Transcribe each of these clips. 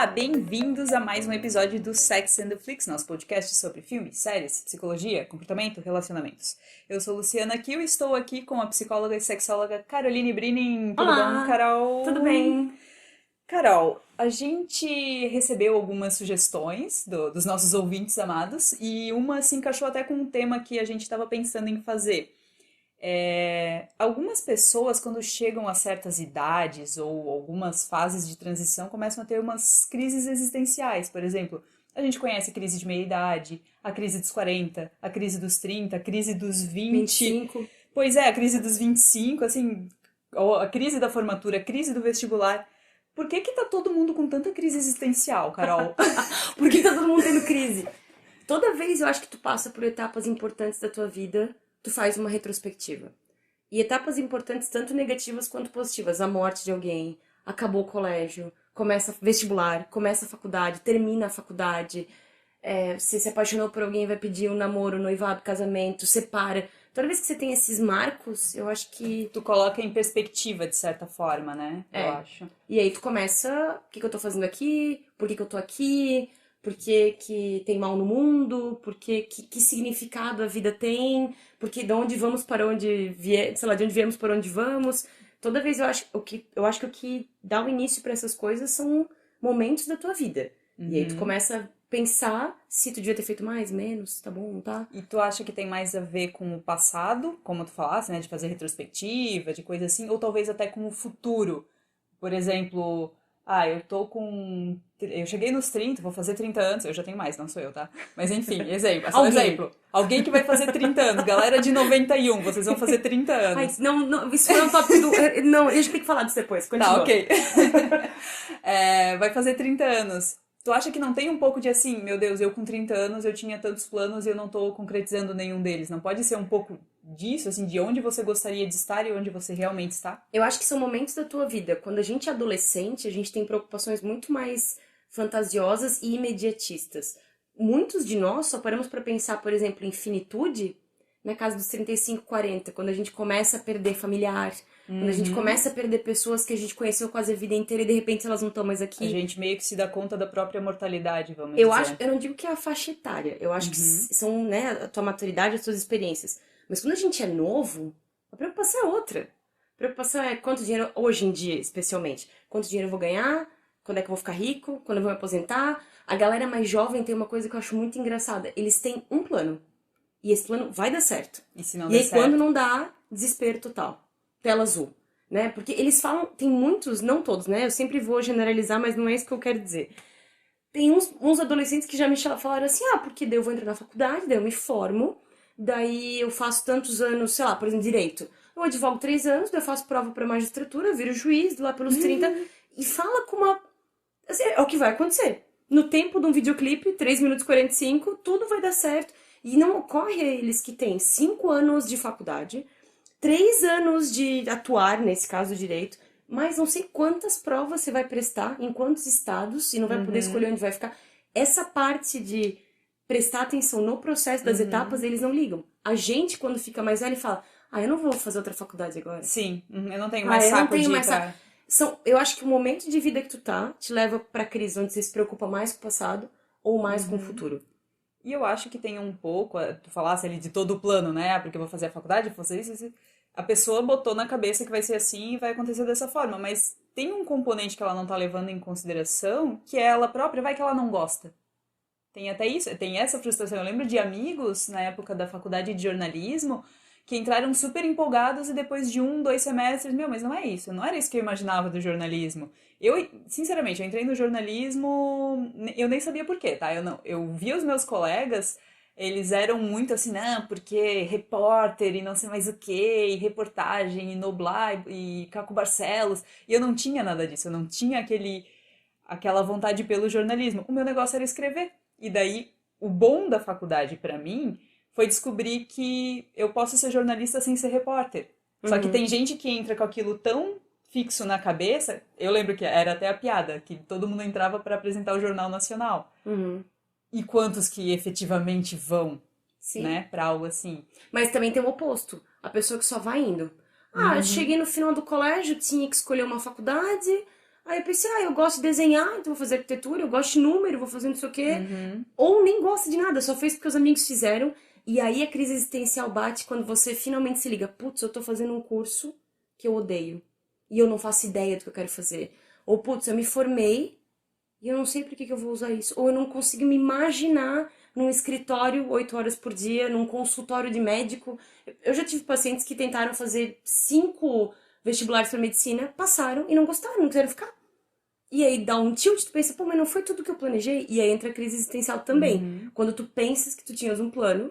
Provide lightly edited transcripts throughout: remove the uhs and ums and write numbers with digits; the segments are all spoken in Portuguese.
Olá, bem-vindos a mais um episódio do Sex and the Flix, nosso podcast sobre filmes, séries, psicologia, comportamento, relacionamentos. Eu sou Luciana Kiel e estou aqui com a psicóloga e sexóloga Caroline Brinin. Tudo bom, Carol? Tudo bem? Carol, a gente recebeu algumas sugestões dos nossos ouvintes amados e uma se encaixou até com um tema que a gente estava pensando em fazer. Algumas pessoas, quando chegam a certas idades ou algumas fases de transição, começam a ter umas crises existenciais. Por exemplo, a gente conhece a crise de meia-idade, a crise dos 40, a crise dos 30, a crise dos 20. 25. Pois é, a crise dos 25, assim, a crise da formatura, a crise do vestibular. Por que tá todo mundo com tanta crise existencial, Carol? Por que tá todo mundo tendo crise? Toda vez eu acho que tu passa por etapas importantes da tua vida, tu faz uma retrospectiva. E etapas importantes, tanto negativas quanto positivas. A morte de alguém, acabou o colégio, começa vestibular, começa a faculdade, termina a faculdade, você se apaixonou por alguém, vai pedir um namoro, noivado, casamento, separa. Toda vez que você tem esses marcos, eu acho que... Tu coloca em perspectiva, de certa forma, né? Eu acho. E aí tu começa, o que eu tô fazendo aqui? Por que eu tô aqui? Por que tem mal no mundo? Por que significado a vida tem? Porque de onde vamos para onde vier, sei lá, de onde viemos para onde vamos? Toda vez eu acho que o que dá o início para essas coisas são momentos da tua vida. E aí tu começa a pensar se tu devia ter feito mais, menos, tá bom, não tá? E tu acha que tem mais a ver com o passado, como tu falasse, né, de fazer retrospectiva, de coisa assim, ou talvez até com o futuro? Por exemplo, eu cheguei nos 30, vou fazer 30 anos, eu já tenho mais, não sou eu, tá? Mas enfim, exemplo, é só um exemplo. Alguém que vai fazer 30 anos, galera de 91, vocês vão fazer 30 anos. Ai, não, isso foi um tópico do... Não, a gente tem que falar disso depois, continua. Tá, ok. Vai fazer 30 anos. Tu acha que não tem um pouco de assim, meu Deus, eu com 30 anos eu tinha tantos planos e eu não tô concretizando nenhum deles? Não pode ser um pouco disso, assim, de onde você gostaria de estar e onde você realmente está? Eu acho que são momentos da tua vida. Quando a gente é adolescente, a gente tem preocupações muito mais fantasiosas e imediatistas. Muitos de nós só paramos pra pensar, por exemplo, em finitude na casa dos 35, 40, quando a gente começa a perder familiar, quando a gente começa a perder pessoas que a gente conheceu quase a vida inteira e de repente elas não estão mais aqui. A gente meio que se dá conta da própria mortalidade, vamos dizer. Eu não digo que é a faixa etária, eu acho que são, né, a tua maturidade, as tuas experiências. Mas quando a gente é novo, a preocupação é outra. A preocupação é quanto dinheiro, hoje em dia especialmente, quanto dinheiro eu vou ganhar, quando é que eu vou ficar rico, quando eu vou me aposentar. A galera mais jovem tem uma coisa que eu acho muito engraçada, eles têm um plano. E esse plano vai dar certo. E se não E der aí certo? quando não dá, desespero total. Tela azul. Né? Porque eles falam, tem muitos, não todos, né? Eu sempre vou generalizar, mas não é isso que eu quero dizer. Tem uns adolescentes que já me falaram assim, porque daí eu vou entrar na faculdade, daí eu me formo, daí eu faço tantos anos, sei lá, por exemplo, direito. Eu advogo 3 anos, daí eu faço prova pra magistratura, viro juiz, lá pelos 30, e fala com uma... Assim, é o que vai acontecer. No tempo de um videoclipe, 3 minutos e 45, tudo vai dar certo. E não ocorre a eles que têm 5 anos de faculdade, 3 anos de atuar, nesse caso, direito, mas não sei quantas provas você vai prestar, em quantos estados, e não vai poder escolher onde vai ficar. Essa parte de prestar atenção no processo das etapas, eles não ligam. A gente, quando fica mais velho, fala, eu não vou fazer outra faculdade agora. Sim, eu não tenho mais saco de ir pra... Eu acho que o momento de vida que tu tá, te leva pra crise onde você se preocupa mais com o passado ou mais com o futuro. E eu acho que tem um pouco, tu falasse ali de todo o plano, né? Porque eu vou fazer a faculdade, vou fazer isso. A pessoa botou na cabeça que vai ser assim e vai acontecer dessa forma. Mas tem um componente que ela não tá levando em consideração, que é ela própria, vai que ela não gosta. Tem até isso, tem essa frustração. Eu lembro de amigos, na época da faculdade de jornalismo, que entraram super empolgados e depois de 1, 2 semestres, mas não é isso, não era isso que eu imaginava do jornalismo. Eu, sinceramente, eu entrei no jornalismo, eu nem sabia por quê, tá? Eu via os meus colegas, eles eram muito assim, não, porque repórter e não sei mais o quê, e reportagem, e Noblar, e Caco Barcelos, e eu não tinha nada disso, eu não tinha aquela vontade pelo jornalismo. O meu negócio era escrever. E daí, o bom da faculdade pra mim foi descobrir que eu posso ser jornalista sem ser repórter. Só que tem gente que entra com aquilo tão fixo na cabeça, eu lembro que era até a piada, que todo mundo entrava para apresentar o Jornal Nacional. E quantos que efetivamente vão, né, pra algo assim? Mas também tem o oposto, a pessoa que só vai indo. Eu cheguei no final do colégio, tinha que escolher uma faculdade, Aí eu pensei, eu gosto de desenhar, então vou fazer arquitetura, eu gosto de número, vou fazer não sei o quê. Ou nem gosta de nada, só fez porque os amigos fizeram. E aí a crise existencial bate quando você finalmente se liga, putz, eu tô fazendo um curso que eu odeio. E eu não faço ideia do que eu quero fazer. Ou, putz, eu me formei e eu não sei por que eu vou usar isso. Ou eu não consigo me imaginar num escritório 8 horas por dia, num consultório de médico. Eu já tive pacientes que tentaram fazer 5 vestibulares para medicina, passaram e não gostaram, não quiseram ficar. E aí dá um tilt, tu pensa, pô, mas não foi tudo que eu planejei. E aí entra a crise existencial também. Quando tu pensas que tu tinhas um plano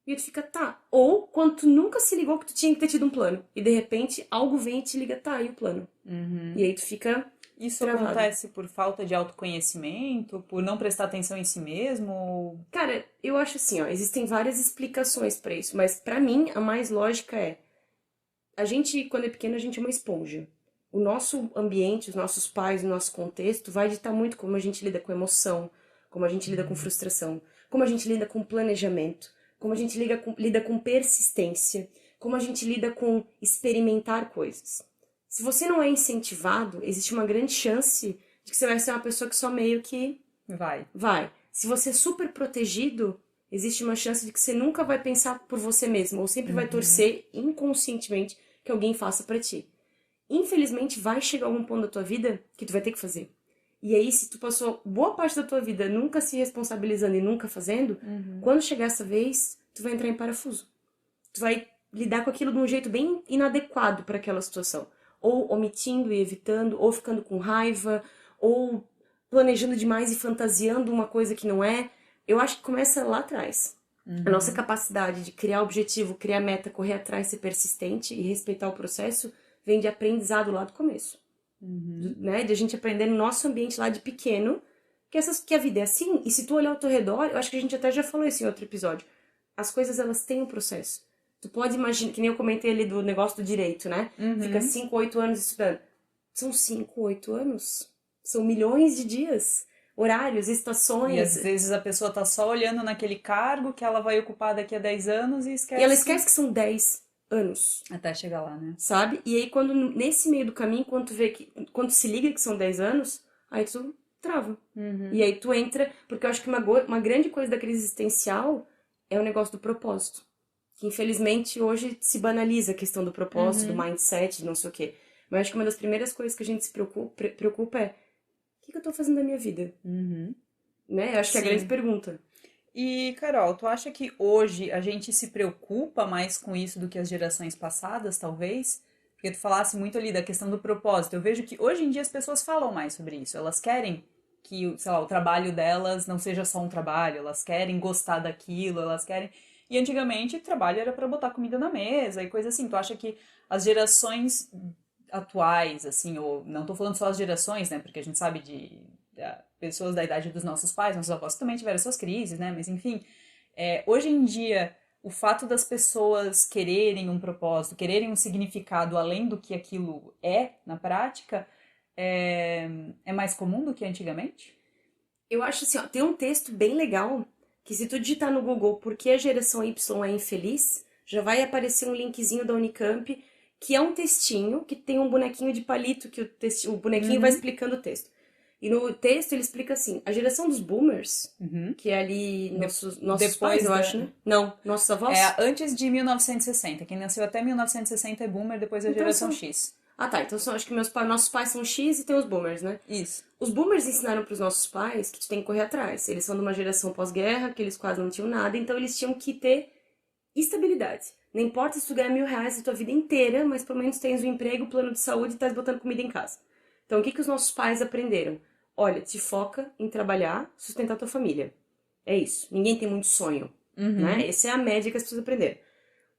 e tu fica, tá. Ou quando tu nunca se ligou que tu tinha que ter tido um plano. E de repente algo vem e te liga, tá, e o plano? E aí tu fica Isso travado. acontece por falta de autoconhecimento, por não prestar atenção em si mesmo? Cara, eu acho assim, ó, existem várias explicações pra isso, mas pra mim a mais lógica é a gente, quando é pequeno, a gente é uma esponja. O nosso ambiente, os nossos pais, o nosso contexto vai ditar muito como a gente lida com emoção, como a gente lida com frustração, como a gente lida com planejamento, como a gente lida com persistência, como a gente lida com experimentar coisas. Se você não é incentivado, existe uma grande chance de que você vai ser uma pessoa que só meio que vai. Se você é super protegido, existe uma chance de que você nunca vai pensar por você mesmo, ou sempre vai torcer inconscientemente que alguém faça pra ti. Infelizmente, vai chegar algum ponto da tua vida que tu vai ter que fazer. E aí, se tu passou boa parte da tua vida nunca se responsabilizando e nunca fazendo, quando chegar essa vez, tu vai entrar em parafuso. Tu vai lidar com aquilo de um jeito bem inadequado para aquela situação. Ou omitindo e evitando, ou ficando com raiva, ou planejando demais e fantasiando uma coisa que não é. Eu acho que começa lá atrás. A nossa capacidade de criar objetivo, criar meta, correr atrás, ser persistente e respeitar o processo vem de aprendizado lá do começo. Né? De a gente aprender no nosso ambiente lá de pequeno que a vida é assim. E se tu olhar ao teu redor, eu acho que a gente até já falou isso em outro episódio, as coisas elas têm um processo. Tu pode imaginar, que nem eu comentei ali do negócio do direito, né? Fica 5, 8 anos estudando. São 5, 8 anos? São milhões de dias, horários, estações. E às vezes a pessoa tá só olhando naquele cargo que ela vai ocupar daqui a 10 anos e esquece. E ela esquece que são 10 anos. Até chegar lá, né? Sabe? E aí, quando nesse meio do caminho, quando tu vê que. Quando tu se liga que são 10 anos, aí tu trava. E aí tu entra. Porque eu acho que uma grande coisa da crise existencial é o negócio do propósito. Que infelizmente hoje se banaliza a questão do propósito, do mindset, de não sei o quê. Mas acho que uma das primeiras coisas que a gente se preocupa é: o que eu tô fazendo da minha vida? Né? Eu acho que é a grande pergunta. E, Carol, tu acha que hoje a gente se preocupa mais com isso do que as gerações passadas, talvez? Porque tu falasse muito ali da questão do propósito. Eu vejo que hoje em dia as pessoas falam mais sobre isso. Elas querem que, sei lá, o trabalho delas não seja só um trabalho, elas querem gostar daquilo, elas querem. E antigamente trabalho era para botar comida na mesa e coisa assim. Tu acha que as gerações atuais, assim, ou não tô falando só as gerações, né? Porque a gente sabe de pessoas da idade dos nossos pais, nossos avós também tiveram suas crises, né? Mas enfim, hoje em dia, o fato das pessoas quererem um propósito, quererem um significado além do que aquilo é na prática, é mais comum do que antigamente? Eu acho assim, ó, tem um texto bem legal que se tu digitar no Google por que a geração Y é infeliz, já vai aparecer um linkzinho da Unicamp, que é um textinho que tem um bonequinho de palito que o bonequinho vai explicando o texto. E no texto ele explica assim, a geração dos boomers, que é ali nossos pais, eu acho, né? Não, nossos avós? Antes de 1960. Quem nasceu até 1960 é boomer, depois é a geração X. Ah, tá. Então acho que nossos pais são X e tem os boomers, né? Isso. Os boomers ensinaram pros nossos pais que tu tem que correr atrás. Eles são de uma geração pós-guerra, que eles quase não tinham nada, então eles tinham que ter estabilidade. Não importa se tu ganha R$1.000 a tua vida inteira, mas pelo menos tens um emprego, plano de saúde e estás botando comida em casa. Então o que os nossos pais aprenderam? Olha, te foca em trabalhar, sustentar tua família. É isso. Ninguém tem muito sonho, né? Essa é a média que as pessoas aprenderam.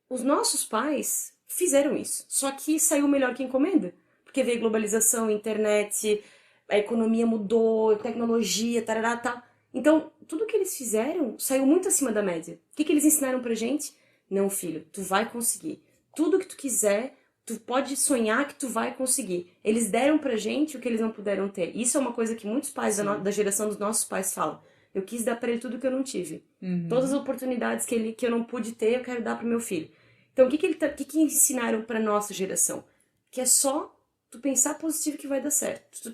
Os nossos pais fizeram isso. Só que saiu melhor que encomenda. Porque veio globalização, internet, a economia mudou, tecnologia, tarará, tá. Então, tudo que eles fizeram saiu muito acima da média. O que eles ensinaram pra gente? Não, filho, tu vai conseguir. Tudo que tu quiser, tu pode sonhar que tu vai conseguir. Eles deram pra gente o que eles não puderam ter. Isso é uma coisa que muitos pais da geração dos nossos pais falam. Eu quis dar pra ele tudo que eu não tive. Todas as oportunidades que eu não pude ter, eu quero dar pro meu filho. Então, o que ensinaram pra nossa geração? Que é só tu pensar positivo que vai dar certo.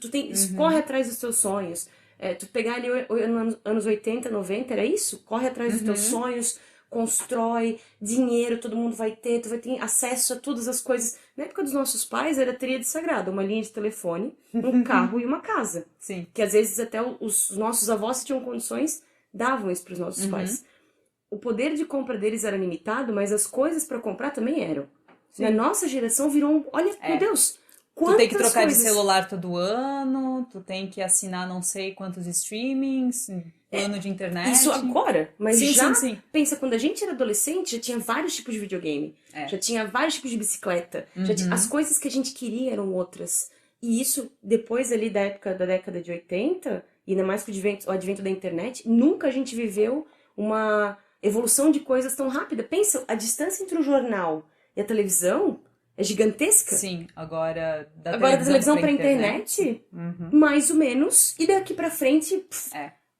Corre atrás dos teus sonhos. Tu pegar ali anos 80, 90, era isso? Corre atrás dos teus sonhos, constrói, dinheiro, todo mundo vai ter, tu vai ter acesso a todas as coisas. Na época dos nossos pais era tríade sagrada, uma linha de telefone, um carro e uma casa. Sim. Que às vezes até os nossos avós, se tinham condições, davam isso pros nossos pais. O poder de compra deles era limitado, mas as coisas pra comprar também eram. Sim. Na nossa geração virou olha, meu Deus, Tu tem que quantas trocar de coisas. celular todo ano, tu tem que assinar não sei quantos streamings, plano de internet. Isso agora, mas Sim, já, sim. pensa, quando a gente era adolescente, já tinha vários tipos de videogame, já tinha vários tipos de bicicleta, as coisas que a gente queria eram outras. E isso, depois ali da década de 80, e ainda mais com o advento da internet, nunca a gente viveu uma evolução de coisas tão rápida. Pensa, a distância entre o jornal e a televisão é gigantesca. Sim, agora da televisão pra internet, mais ou menos, e daqui pra frente,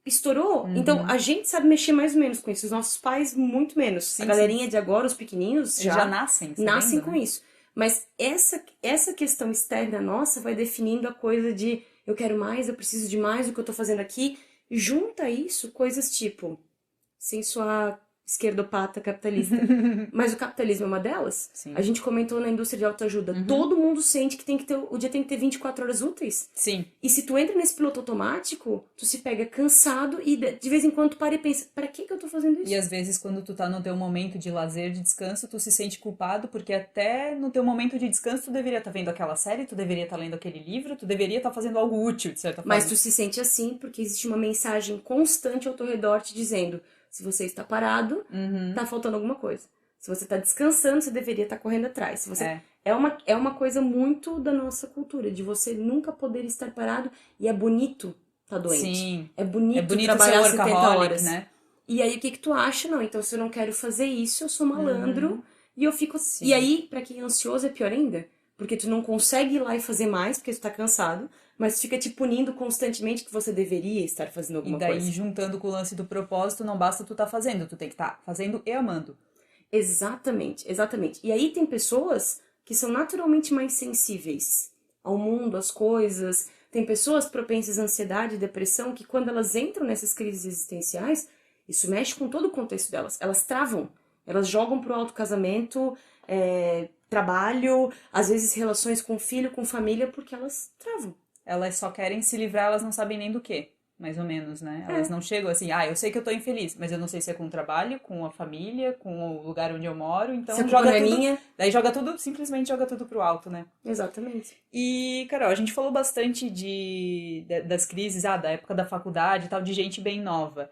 estourou. Então, a gente sabe mexer mais ou menos com isso. Os nossos pais, muito menos. Sim, a galerinha de agora, os pequenininhos, eles já nascem nascem sabendo, com né? isso. Mas essa questão externa nossa vai definindo a coisa de eu quero mais, eu preciso de mais, o que eu tô fazendo aqui. Junta isso, coisas tipo, sem soar esquerdopata capitalista. Mas o capitalismo é uma delas. Sim. A gente comentou na indústria de autoajuda. Todo mundo sente que o dia tem que ter 24 horas úteis. Sim. E se tu entra nesse piloto automático, tu se pega cansado e de vez em quando tu para e pensa, para que eu tô fazendo isso? E às vezes quando tu tá no teu momento de lazer, de descanso, tu se sente culpado porque até no teu momento de descanso tu deveria estar vendo aquela série, tu deveria estar lendo aquele livro, tu deveria estar fazendo algo útil, de certa forma. Mas tu se sente assim porque existe uma mensagem constante ao teu redor te dizendo, se você está parado, tá faltando alguma coisa. Se você tá descansando, você deveria estar correndo atrás. Se você... É uma coisa muito da nossa cultura, de você nunca poder estar parado e é bonito tá doente. Sim. É bonito ser trabalhar 70 workaholic, horas. né? E aí o que tu acha? Não, então se eu não quero fazer isso, eu sou malandro e eu fico... Sim. E aí, pra quem é ansioso, é pior ainda. Porque tu não consegue ir lá e fazer mais, porque tu tá cansado, mas tu fica te punindo constantemente que você deveria estar fazendo alguma E daí, coisa. juntando com o lance do propósito, não basta tu tá fazendo, tu tem que estar fazendo e amando. Exatamente, exatamente. E aí tem pessoas que são naturalmente mais sensíveis ao mundo, às coisas. Tem pessoas propensas à ansiedade e depressão que quando elas entram nessas crises existenciais, isso mexe com todo o contexto delas. Elas travam, elas jogam pro alto casamento, trabalho, às vezes relações com filho, com família, porque elas travam. Elas só querem se livrar, elas não sabem nem do quê, mais ou menos, né? Elas não chegam assim, eu sei que eu tô infeliz, mas eu não sei se é com o trabalho, com a família, com o lugar onde eu moro, então Se a joga culpa não é tudo. minha. Daí joga tudo, simplesmente joga tudo pro alto, né? Exatamente. E, Carol, a gente falou bastante das crises, da época da faculdade e tal, de gente bem nova.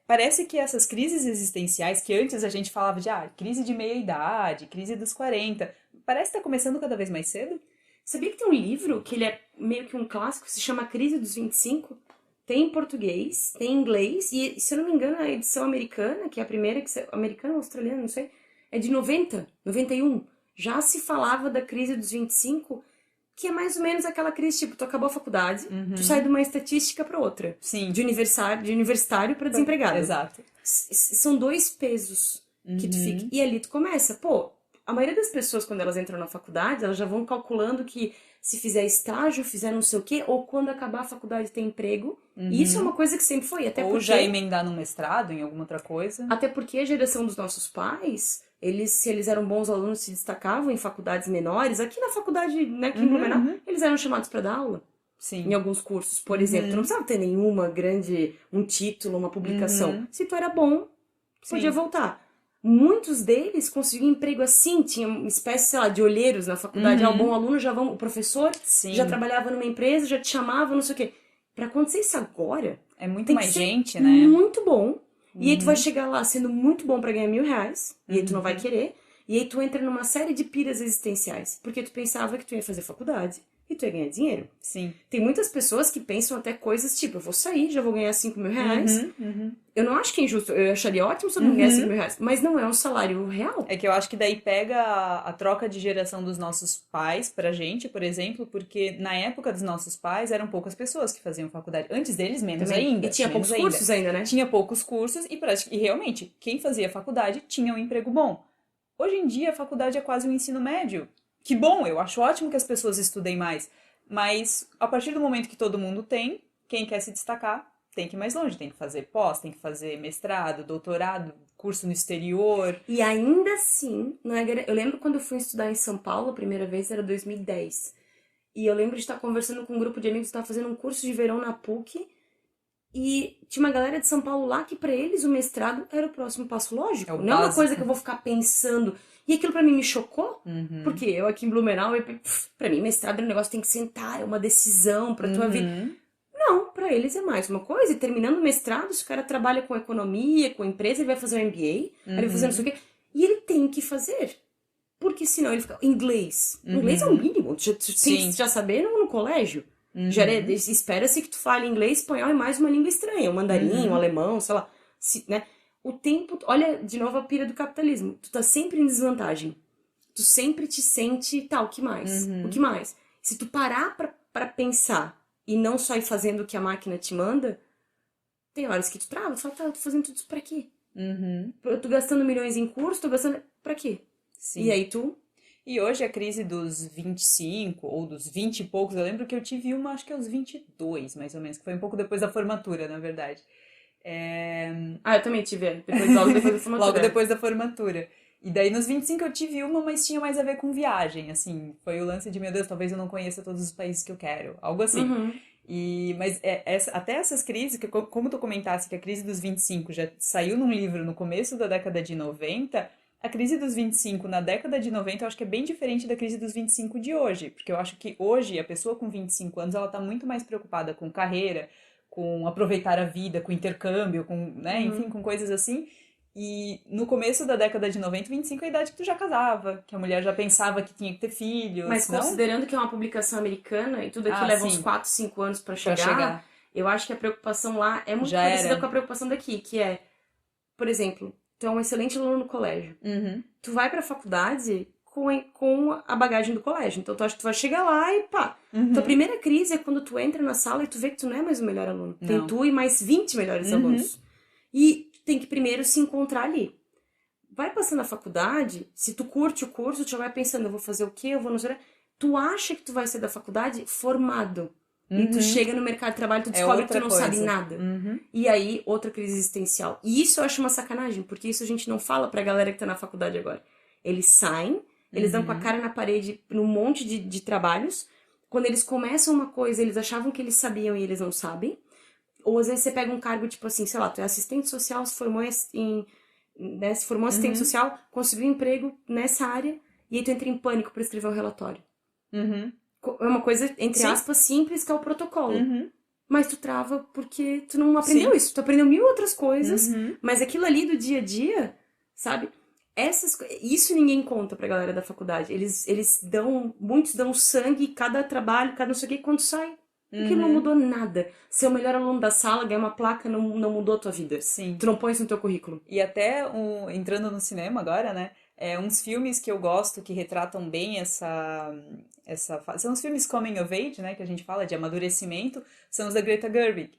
Parece que essas crises existenciais, que antes a gente falava de crise de meia-idade, crise dos 40, parece que tá começando cada vez mais cedo. Sabia que tem um livro, que ele é meio que um clássico, se chama Crise dos 25? Tem em português, tem em inglês, e se eu não me engano a edição americana, que é a primeira, americana ou australiana, não sei, é de 90, 91. Já se falava da crise dos 25, que é mais ou menos aquela crise, tipo, tu acabou a faculdade, tu sai de uma estatística para outra. Sim. De universitário para desempregado. Exato. São dois pesos que tu fica. E ali tu começa, a maioria das pessoas, quando elas entram na faculdade, elas já vão calculando que se fizer estágio, fizer não sei o quê, ou quando acabar a faculdade tem emprego. E isso é uma coisa que sempre foi. Ou já emendar num mestrado, em alguma outra coisa. Até porque a geração dos nossos pais, se eles eram bons alunos, se destacavam em faculdades menores. Aqui na faculdade, né, aqui em Blumenau, eles eram chamados para dar aula. Sim. Em alguns cursos, por exemplo. Tu não precisava ter um título, uma publicação. Se tu era bom, podia voltar. Muitos deles conseguiam emprego assim, tinha uma espécie, sei lá, de olheiros na faculdade. O bom aluno o professor já trabalhava numa empresa, já te chamava, não sei o quê. Pra acontecer isso agora... É muito tem mais que ser gente, né? muito bom. E aí tu vai chegar lá sendo muito bom pra ganhar R$1.000, e aí tu não vai querer. E aí tu entra numa série de piras existenciais, porque tu pensava que tu ia fazer faculdade e tu ia ganhar dinheiro. Sim. Tem muitas pessoas que pensam até coisas tipo, eu vou sair, já vou ganhar R$5.000. Eu não acho que é injusto, eu acharia ótimo se eu não ganhasse R$5.000, mas não é um salário real. É que eu acho que daí pega a troca de geração dos nossos pais pra gente, por exemplo, porque na época dos nossos pais eram poucas pessoas que faziam faculdade. Antes deles, menos Também. ainda. E tinha menos poucos cursos ainda, né? Tinha poucos cursos e realmente, quem fazia faculdade tinha um emprego bom. Hoje em dia, a faculdade é quase um ensino médio. que bom, eu acho ótimo que as pessoas estudem mais. Mas a partir do momento que todo mundo tem, quem quer se destacar tem que ir mais longe, tem que fazer pós, tem que fazer mestrado, doutorado, curso no exterior. E ainda assim, não é, eu lembro quando eu fui estudar em São Paulo, a primeira vez era 2010. E eu lembro de estar conversando com um grupo de amigos que estava fazendo um curso de verão na PUC. E tinha uma galera de São Paulo lá que pra eles o mestrado era o próximo passo lógico. É o Não é uma básico. coisa que eu vou ficar pensando. E aquilo pra mim me chocou, porque eu aqui em Blumenau, pra mim mestrado é um negócio que tem que sentar, é uma decisão pra tua vida. Não, pra eles é mais uma coisa. E terminando o mestrado, se o cara trabalha com economia, com empresa, ele vai fazer um MBA, aí ele vai fazer não sei o quê. E ele tem que fazer. Porque senão ele fica... Inglês. Inglês é o mínimo. Tu tem que já saber no colégio. Já espera-se que tu fale inglês, espanhol e mais uma língua estranha. O mandarim, o alemão, sei lá. Né? O tempo... Olha, de novo, a pira do capitalismo. Tu tá sempre em desvantagem. Tu sempre te sente... Tá, o que mais? O que mais? Se tu parar pra pensar e não só ir fazendo o que a máquina te manda, tem horas que tu trava. Tu fala, tá, eu tô fazendo tudo isso pra quê? Eu tô gastando milhões em curso, tô gastando... Pra quê? Sim. E aí tu... E hoje a crise dos 25 ou dos 20 e poucos, eu lembro que eu tive uma, acho que aos 22, mais ou menos, que foi um pouco depois da formatura, na verdade. Ah, eu também tive, logo depois da formatura. Logo depois da formatura. E daí nos 25 eu tive uma, mas tinha mais a ver com viagem, assim. Foi o lance de, meu Deus, talvez eu não conheça todos os países que eu quero. Algo assim. Mas até essas crises, que, como tu comentasse que a crise dos 25 já saiu num livro no começo da década de 90... A crise dos 25 na década de 90 eu acho que é bem diferente da crise dos 25 de hoje. Porque eu acho que hoje a pessoa com 25 anos ela tá muito mais preocupada com carreira, com aproveitar a vida, com intercâmbio, com, né, enfim, com coisas assim. E no começo da década de 90, 25 é a idade que tu já casava, que a mulher já pensava que tinha que ter filhos. Mas não? considerando que é uma publicação americana e tudo aqui leva uns 4, 5 anos pra chegar, eu acho que a preocupação lá é muito Já parecida era. com a preocupação daqui, que é, por exemplo, tu é um excelente aluno no colégio. Tu vai pra faculdade com a bagagem do colégio. Então tu acha que tu vai chegar lá e pá. Tua primeira crise é quando tu entra na sala e tu vê que tu não é mais o melhor aluno. Não. Tem tu e mais 20 melhores alunos. E tu tem que primeiro se encontrar ali. Vai passando a faculdade, se tu curte o curso, tu já vai pensando, eu vou fazer o quê? Eu vou não sei. Tu acha que tu vai sair da faculdade formado. E tu chega no mercado de trabalho e tu descobre que tu não sabe nada. E aí, outra crise existencial. E isso eu acho uma sacanagem, porque isso a gente não fala pra galera que tá na faculdade agora. Eles saem, eles dão com a cara na parede num monte de trabalhos. Quando eles começam uma coisa, eles achavam que eles sabiam e eles não sabem. Ou às vezes você pega um cargo, tipo assim, sei lá, tu é assistente social, se formou se formou assistente social, conseguiu um emprego nessa área, e aí tu entra em pânico pra escrever um relatório. É uma coisa, entre aspas, simples, que é o protocolo. Mas tu trava porque tu não aprendeu isso. Tu aprendeu 1000 outras coisas, mas aquilo ali do dia a dia, sabe? Isso ninguém conta pra galera da faculdade. Muitos dão sangue, cada trabalho, cada não sei o que, quando sai. Aquilo não mudou nada. Ser o melhor aluno da sala, ganhar uma placa, não mudou a tua vida. Sim. Tu não põe isso no teu currículo. E até, entrando no cinema agora, né? Uns filmes que eu gosto que retratam bem essa são os filmes coming of age, né, que a gente fala de amadurecimento, são os da Greta Gerwig,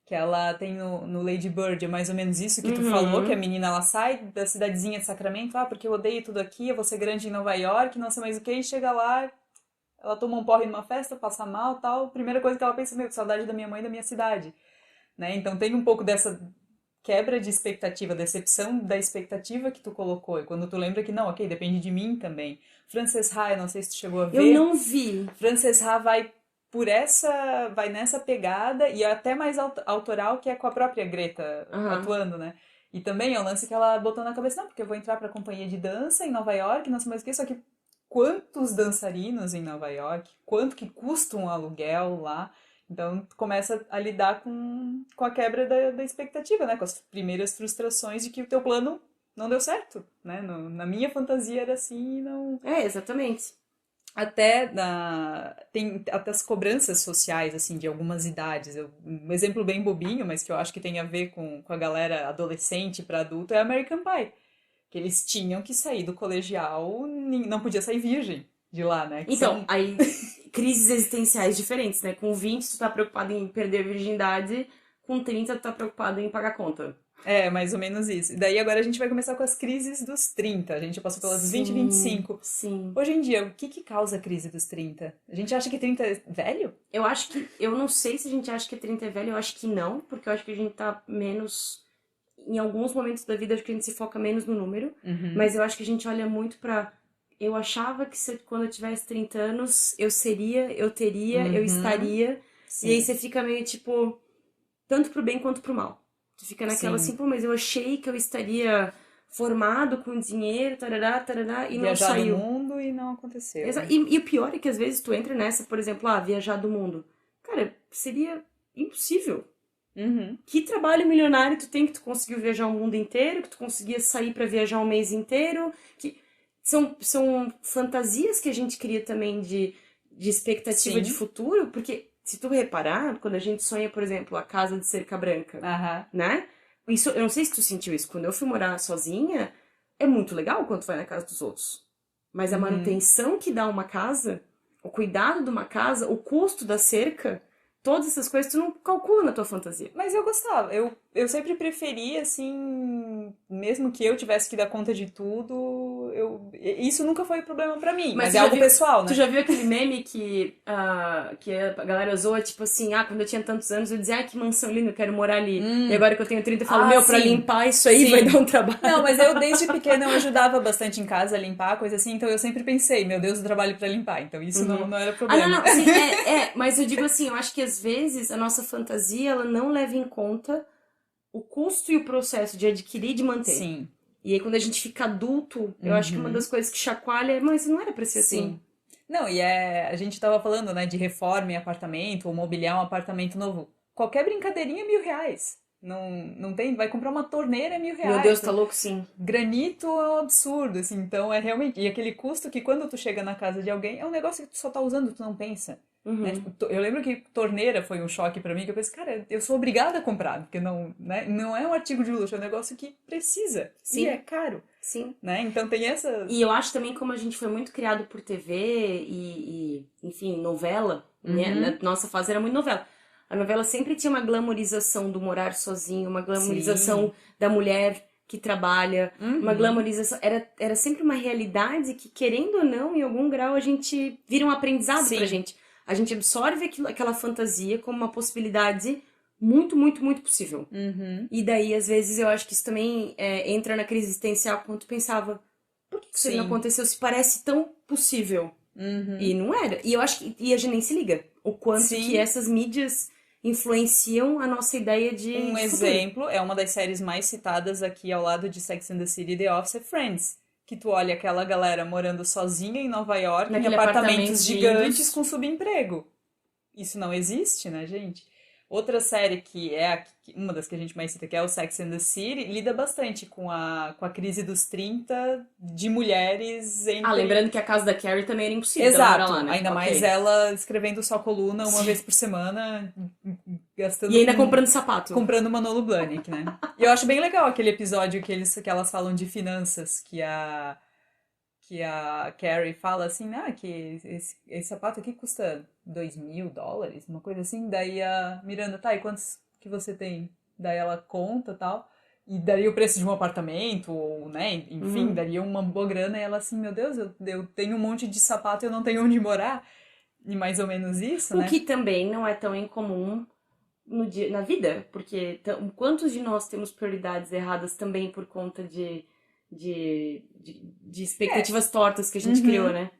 que ela tem no Lady Bird, é mais ou menos isso que tu falou, que a menina ela sai da cidadezinha de Sacramento, porque eu odeio tudo aqui, eu vou ser grande em Nova York, não sei mais o que, e chega lá, ela toma um porre numa festa, passa mal, tal, primeira coisa que ela pensa, meu, que saudade da minha mãe e da minha cidade, né, então tem um pouco dessa quebra de expectativa, decepção da expectativa que tu colocou. E quando tu lembra que, não, ok, depende de mim também. Frances Ha, eu não sei se tu chegou a ver. Eu não vi. Frances Ha vai nessa pegada e até mais autoral, que é com a própria Greta atuando, né? E também é um lance que ela botou na cabeça, não, porque eu vou entrar pra companhia de dança em Nova York, não sei mais o que, só que quantos dançarinos em Nova York, quanto que custa um aluguel lá. Então, tu começa a lidar com a quebra da expectativa, né? Com as primeiras frustrações de que o teu plano não deu certo, né? Na minha fantasia era assim e não... Exatamente. Tem até as cobranças sociais, assim, de algumas idades. Um exemplo bem bobinho, mas que eu acho que tem a ver com a galera adolescente para adulto, é American Pie. Que eles tinham que sair do colegial, não podia sair virgem de lá, né? Então, aí, crises existenciais diferentes, né? Com 20 tu tá preocupado em perder a virgindade, com 30 tu tá preocupado em pagar conta. É, mais ou menos isso. E daí agora a gente vai começar com as crises dos 30. A gente já passou pelas 20 e Sim, 25. sim. Hoje em dia, o que que causa a crise dos 30? A gente acha que 30 é velho? Eu acho que. Eu não sei se a gente acha que 30 é velho, eu acho que não, porque eu acho que a gente tá menos. Em alguns momentos da vida, acho que a gente se foca menos no número, Uhum. mas eu acho que a gente olha muito pra. Eu achava que quando eu tivesse 30 anos, eu seria, eu teria, eu Uhum. estaria. E aí Sim. você fica meio tipo, tanto pro bem quanto pro mal. Tu fica naquela assim, Sim. pô, mas eu achei que eu estaria formado com dinheiro, tarará, tarará, e não Viajar do saiu. mundo e não aconteceu. E o pior é que às vezes tu entra nessa, por exemplo, viajar do mundo. Cara, seria impossível. Uhum. Que trabalho milionário tu tem que tu conseguiu viajar o mundo inteiro, que tu conseguia sair pra viajar um mês inteiro, que são fantasias que a gente cria também de expectativa de Sim. futuro, porque se tu reparar, quando a gente sonha, por exemplo, a casa de cerca branca, Aham. né? Isso, eu não sei se tu sentiu isso, quando eu fui morar sozinha, é muito legal quando tu vai na casa dos outros. Mas a Uhum. manutenção que dá uma casa, o cuidado de uma casa, o custo da cerca, todas essas coisas tu não calcula na tua fantasia. Mas eu gostava. Eu sempre preferi, assim, mesmo que eu tivesse que dar conta de tudo, isso nunca foi problema pra mim, Mas mas é algo pessoal, tu né? já viu aquele meme que a galera zoa, tipo assim, quando eu tinha tantos anos, eu dizia, que mansão linda, eu quero morar ali. E Hum. agora que eu tenho 30 eu falo, Ah, meu, pra sim. limpar isso aí vai dar Sim. um trabalho. Não, mas eu desde pequena eu ajudava bastante em casa a limpar, coisa assim, então eu sempre pensei, meu Deus, o trabalho pra limpar, então isso Uhum. não era Não, problema. não, sim, mas eu digo assim, eu acho que às vezes a nossa fantasia, ela não leva em conta o custo e o processo de adquirir e de manter. Sim. E aí quando a gente fica adulto, eu acho que uma das Uhum. coisas que chacoalha é, mas não era pra ser assim. Sim. Não, e a gente tava falando, né, de reforma em apartamento, ou mobiliar um apartamento novo. Qualquer brincadeirinha é R$ 1.000. Não tem, vai comprar uma torneira é mil Meu Deus, reais. tá louco, sim. Granito é um absurdo, assim, então é realmente. E aquele custo que quando tu chega na casa de alguém é um negócio que tu só tá usando, tu não pensa. Né? Tipo, Uhum. eu lembro que torneira foi um choque pra mim, que eu pensei, cara, eu sou obrigada a comprar, porque não, né, não é um artigo de luxo, é um negócio que precisa. E é Sim, caro, sim. né? Então tem essa. E eu acho também como a gente foi muito criado por TV enfim, novela, né? Na Uhum. nossa fase era muito novela. A novela sempre tinha uma glamorização do morar sozinho, uma Sim. glamorização da mulher que trabalha, uma Uhum. glamorização. Era sempre uma realidade que, querendo ou não, em algum grau a gente vira um aprendizado pra Sim. gente. A gente absorve aquela fantasia como uma possibilidade muito, muito, muito possível. Uhum. E daí, às vezes, eu acho que isso também entra na crise existencial quando tu pensava, por que isso aí não Sim. aconteceu se parece tão possível? E Uhum. não era. E eu acho que e a gente nem se liga o quanto que Sim. essas mídias influenciam a nossa ideia Um de futuro. exemplo é uma das séries mais citadas aqui ao lado de Sex and the City e The Office, é Friends. Que tu olha aquela galera morando sozinha em Nova York, em Naquele apartamentos apartamentos gigantes lindos. com subemprego. Isso não existe, né, gente? Outra série que é uma das que a gente mais cita, que é o Sex and the City, lida bastante com a crise dos 30 de mulheres entre. Lembrando que a casa da Carrie também era impossível dela morar lá, Exato, né? ainda mais Ok. ela escrevendo só coluna uma Sim. vez por semana, E gastando ainda com comprando sapato. comprando Manolo Blahnik, né? E eu acho bem legal aquele episódio que elas falam de finanças, que a Carrie fala assim, que esse sapato aqui custa US$ 2.000, uma coisa assim. Daí a Miranda, tá, e quantos que você tem? Daí ela conta e tal. E daria o preço de um apartamento, ou, né, enfim, Uhum. daria uma boa grana. E ela assim, meu Deus, eu tenho um monte de sapato e eu não tenho onde morar. E mais ou menos isso, O né? que também não é tão incomum na vida, porque quantos de nós temos prioridades erradas também por conta de É. expectativas tortas que a gente criou, Uhum. né?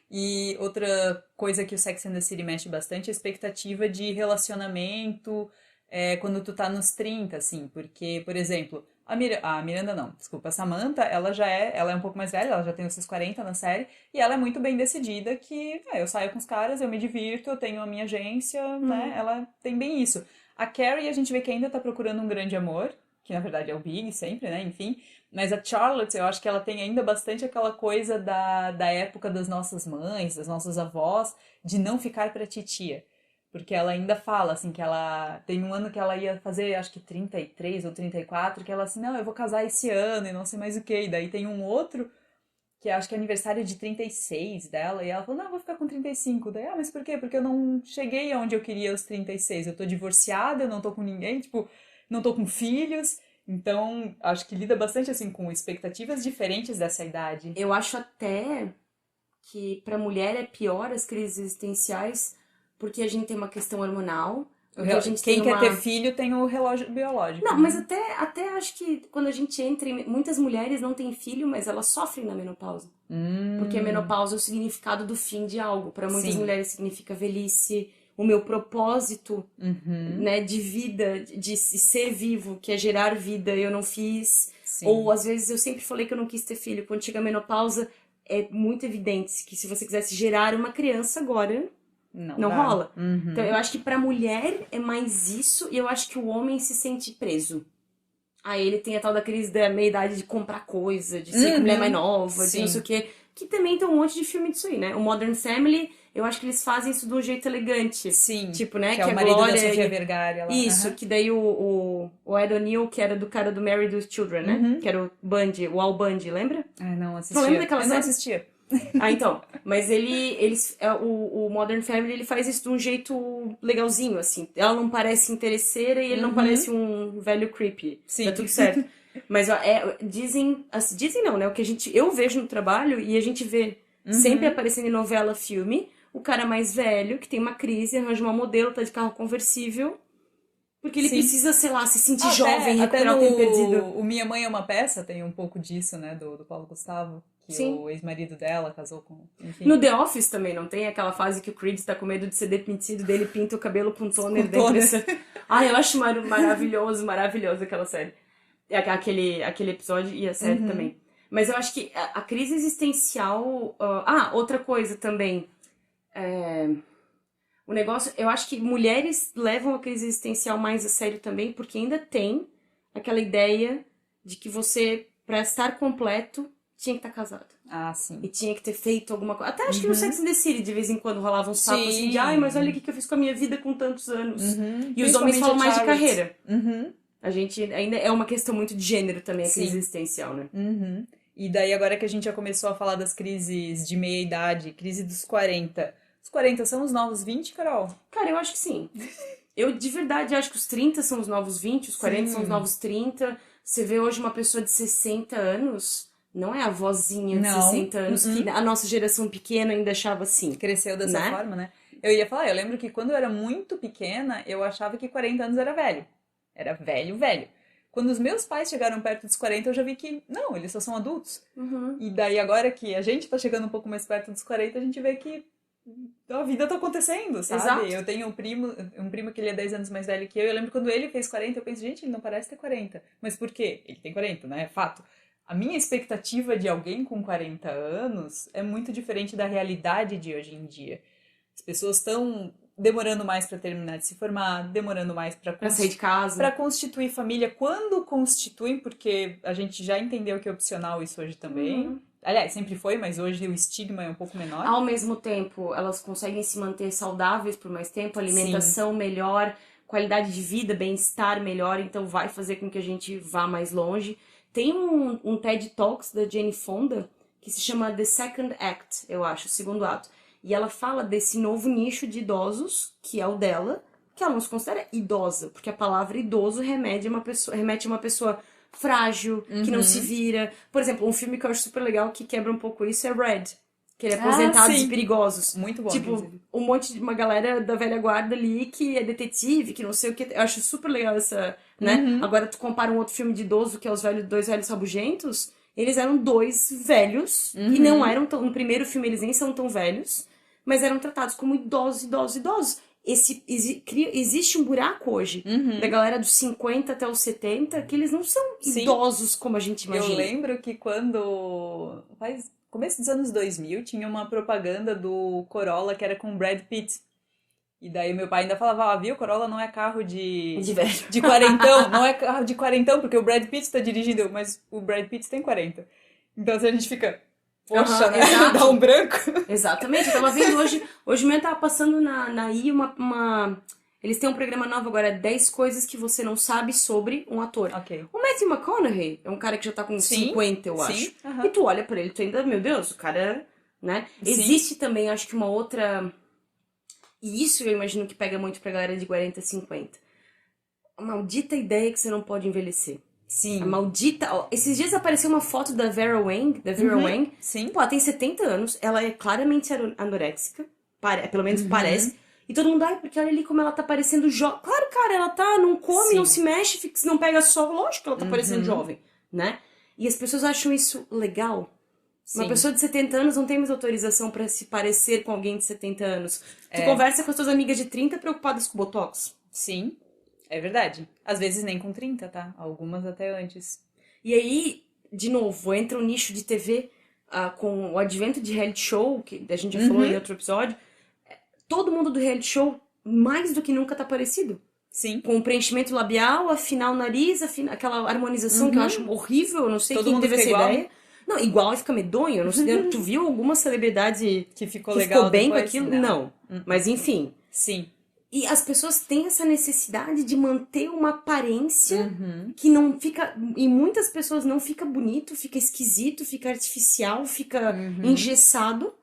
E outra coisa que o Sex and the City mexe bastante é a expectativa de relacionamento quando tu tá nos 30, assim. Porque, por exemplo, a Miranda não, desculpa, a Samantha, ela é um pouco mais velha, ela já tem os seus 40 na série, e ela é muito bem decidida que eu saio com os caras, eu me divirto, eu tenho a minha agência, né? Uhum. Ela tem bem isso. A Carrie, a gente vê que ainda tá procurando um grande amor, que na verdade é o Big sempre, né? Enfim. Mas a Charlotte, eu acho que ela tem ainda bastante aquela coisa da época das nossas mães, das nossas avós, de não ficar pra titia. Porque ela ainda fala, assim, que ela. Tem um ano que ela ia fazer, acho que 33 ou 34, que ela assim, não, eu vou casar esse ano e não sei mais o que. E daí tem um outro, que acho que é aniversário de 36 dela, e ela falou, não, eu vou ficar com 35. Daí, mas por quê? Porque eu não cheguei aonde eu queria aos 36. Eu tô divorciada, eu não tô com ninguém, tipo, não tô com filhos. Então, acho que lida bastante assim com expectativas diferentes dessa idade. Eu acho até que pra mulher é pior as crises existenciais, porque a gente tem uma questão hormonal, porque a gente tem Quem quer ter uma... filho tem o relógio biológico, Não, mas né? até acho que quando a gente entra em... Muitas mulheres não têm filho, mas elas sofrem na menopausa. Porque a menopausa é o significado do fim de algo. Para muitas Sim. mulheres significa velhice, o meu propósito, né, de vida, de ser vivo, que é gerar vida, eu não fiz. Sim. Ou às vezes eu sempre falei que eu não quis ter filho. Quando chega a menopausa, é muito evidente que se você quisesse gerar uma criança agora, não dá. rola. Então eu acho que pra mulher é mais isso, e eu acho que o homem se sente preso. Aí ele tem a tal da crise da meia-idade de comprar coisa, de ser mulher mais nova, de não sei o quê. Que também tem um monte de filme disso aí, né? O Modern Family, eu acho que eles fazem isso de um jeito elegante. Sim. Tipo, né? Que é o a marido da Glória Sofia Vergara lá. Isso, que daí o Ed O'Neill, que era do cara do Married with Children, né? Que era o Bundy, o Al Bundy, lembra? Ah, não assistia. Tu lembra daquela Eu não série? assistia. Ah, então. Mas o Modern Family, ele faz isso de um jeito legalzinho, assim. Ela não parece interesseira e ele não parece um velho creepy. Sim. Tá tudo certo. Mas ó, dizem não, né? O que eu vejo no trabalho e a gente vê sempre aparecendo em novela, filme, o cara mais velho, que tem uma crise, arranja uma modelo, tá de carro conversível, porque ele precisa, sei lá, se sentir jovem, recuperar o tempo perdido. O Minha Mãe é uma Peça tem um pouco disso, né? Do Paulo Gustavo. Que Sim. o ex-marido dela casou com... Enfim. No The Office também, não tem aquela fase que o Creed tá com medo de ser demitido, dele pinta o cabelo com toner Com da toner. impressão. Ai, eu acho maravilhoso, maravilhoso aquela série. Aquele episódio e a série também. Mas eu acho que a crise existencial... outra coisa também. O negócio... Eu acho que mulheres levam a crise existencial mais a sério também, porque ainda tem aquela ideia de que você, pra estar completo, tinha que estar casado. Ah, sim. E tinha que ter feito alguma coisa. Até acho que no Sex and the City, de vez em quando, rolava uns papos assim de ai, mas olha o que eu fiz com a minha vida com tantos anos. E os homens falam mais de carreira. A gente ainda é uma questão muito de gênero também, a crise existencial, né? E daí agora que a gente já começou a falar das crises de meia-idade, crise dos 40. Os 40 são os novos 20, Carol? Cara, eu acho que sim. Eu, de verdade, acho que os 30 são os novos 20, os 40 são os novos 30. Você vê hoje uma pessoa de 60 anos... Não é a vozinha de 60 anos que a nossa geração pequena ainda achava assim. Cresceu dessa forma, né? Eu ia falar, eu lembro que quando eu era muito pequena, eu achava que 40 anos era velho. Era velho, velho. Quando os meus pais chegaram perto dos 40, eu já vi que, não, eles só são adultos. E daí agora que a gente tá chegando um pouco mais perto dos 40, a gente vê que a vida tá acontecendo, sabe? Exato. Eu tenho um primo que ele é 10 anos mais velho que eu lembro quando ele fez 40, eu penso, gente, ele não parece ter 40. Mas por quê? Ele tem 40, né? É fato. A minha expectativa de alguém com 40 anos é muito diferente da realidade de hoje em dia. As pessoas estão demorando mais para terminar de se formar, demorando mais para sair de casa, para constituir família. Quando constituem, porque a gente já entendeu que é opcional isso hoje também. Aliás, sempre foi, mas hoje o estigma é um pouco menor. Ao mesmo tempo, elas conseguem se manter saudáveis por mais tempo, alimentação melhor, qualidade de vida, bem-estar melhor, então vai fazer com que a gente vá mais longe. Tem um TED Talks da Jane Fonda que se chama The Second Act, eu acho, o segundo ato. E ela fala desse novo nicho de idosos, que é o dela, que ela não se considera idosa, porque a palavra idoso remete a uma pessoa frágil, que não se vira. Por exemplo, um filme que eu acho super legal que quebra um pouco isso é Red, que ele é Aposentados e Perigosos. Muito bom, tipo, inclusive. Um monte de uma galera da velha guarda ali que é detetive, que não sei o que. Eu acho super legal essa, né? Agora tu compara um outro filme de idoso que é Dois Velhos Rabugentos, eles eram dois velhos e não eram tão... No primeiro filme eles nem são tão velhos, mas eram tratados como idosos. Existe um buraco hoje da galera dos 50 até os 70 que eles não são idosos como a gente imagina. Eu lembro que quando... Começo dos anos 2000, tinha uma propaganda do Corolla que era com Brad Pitt. E daí meu pai ainda falava, viu, Corolla não é carro de velho. De quarentão, não é carro de quarentão, porque o Brad Pitt tá dirigindo, mas o Brad Pitt tem 40. Então se a gente fica, poxa, né? Dá um branco. Exatamente, eu tava vendo hoje mesmo tava passando na I eles têm um programa novo agora, 10 coisas que você não sabe sobre um ator. Okay. O Matthew McConaughey é um cara que já tá com 50, eu acho. E tu olha pra ele, tu ainda, meu Deus, o cara, né? Existe também, acho que uma outra... E isso eu imagino que pega muito pra galera de 40, 50. A maldita ideia que você não pode envelhecer. Sim. A maldita... ó, esses dias apareceu uma foto da Vera Wang, Sim. Pô, ela tem 70 anos, ela é claramente anoréxica, pelo menos parece. Uhum. E todo mundo, ai, porque olha ali como ela tá parecendo jovem. Claro, cara, ela tá, não come, não Sim. se mexe, não pega sol. Lógico que ela tá parecendo Uhum. jovem, né? E as pessoas acham isso legal. Uma Sim. pessoa de 70 anos não tem mais autorização pra se parecer com alguém de 70 anos. Tu É. conversa com as tuas amigas de 30 preocupadas com Botox. Sim. É verdade. Às vezes nem com 30, tá? Algumas até antes. E aí, de novo, entra o nicho de TV com o advento de reality show, que a gente já falou em Uhum. outro episódio. Todo mundo do reality show, mais do que nunca, tá parecido. Sim. Com o preenchimento labial, afinar o nariz, aquela harmonização que eu acho horrível, eu não sei Todo quem mundo teve fica essa igual? ideia. Não, igual e fica medonho, eu não sei, tu viu alguma celebridade Que ficou que legal ficou bem com depois? aquilo? Não. Não. Mas enfim. Sim. E as pessoas têm essa necessidade de manter uma aparência Uhum. que não fica. E muitas pessoas não fica bonito, fica esquisito, fica artificial, fica engessado,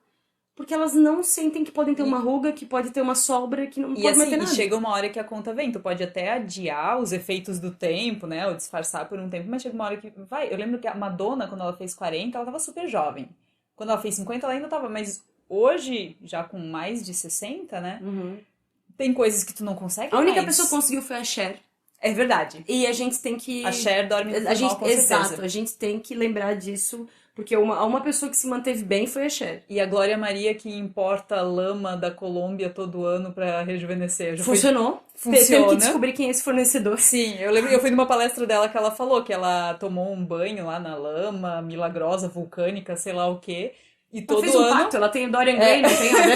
porque elas não sentem que podem ter uma ruga, que pode ter uma sobra, que não E pode mais assim, ter e nada. chega uma hora que a conta vem. Tu pode até adiar os efeitos do tempo, né? Ou disfarçar por um tempo, mas chega uma hora que vai. Eu lembro que a Madonna, quando ela fez 40, ela tava super jovem. Quando ela fez 50, ela ainda tava, mas hoje, já com mais de 60, né? Tem coisas que tu não consegue A única mais. pessoa que conseguiu foi a Cher. É verdade. E a gente tem que. A Cher dorme no a final, gente, com certeza. exato, a gente tem que lembrar disso, porque uma pessoa que se manteve bem foi a Cher. E a Glória Maria que importa lama da Colômbia todo ano pra rejuvenescer. Já foi- Funcionou. Teve que Funciona. descobrir quem é esse fornecedor. Sim, eu lembro que eu fui numa palestra dela que ela falou que ela tomou um banho lá na lama milagrosa, vulcânica, sei lá o quê. E Ela todo fez um ano. pacto, ela tem o Dorian Gray, não tem? Ela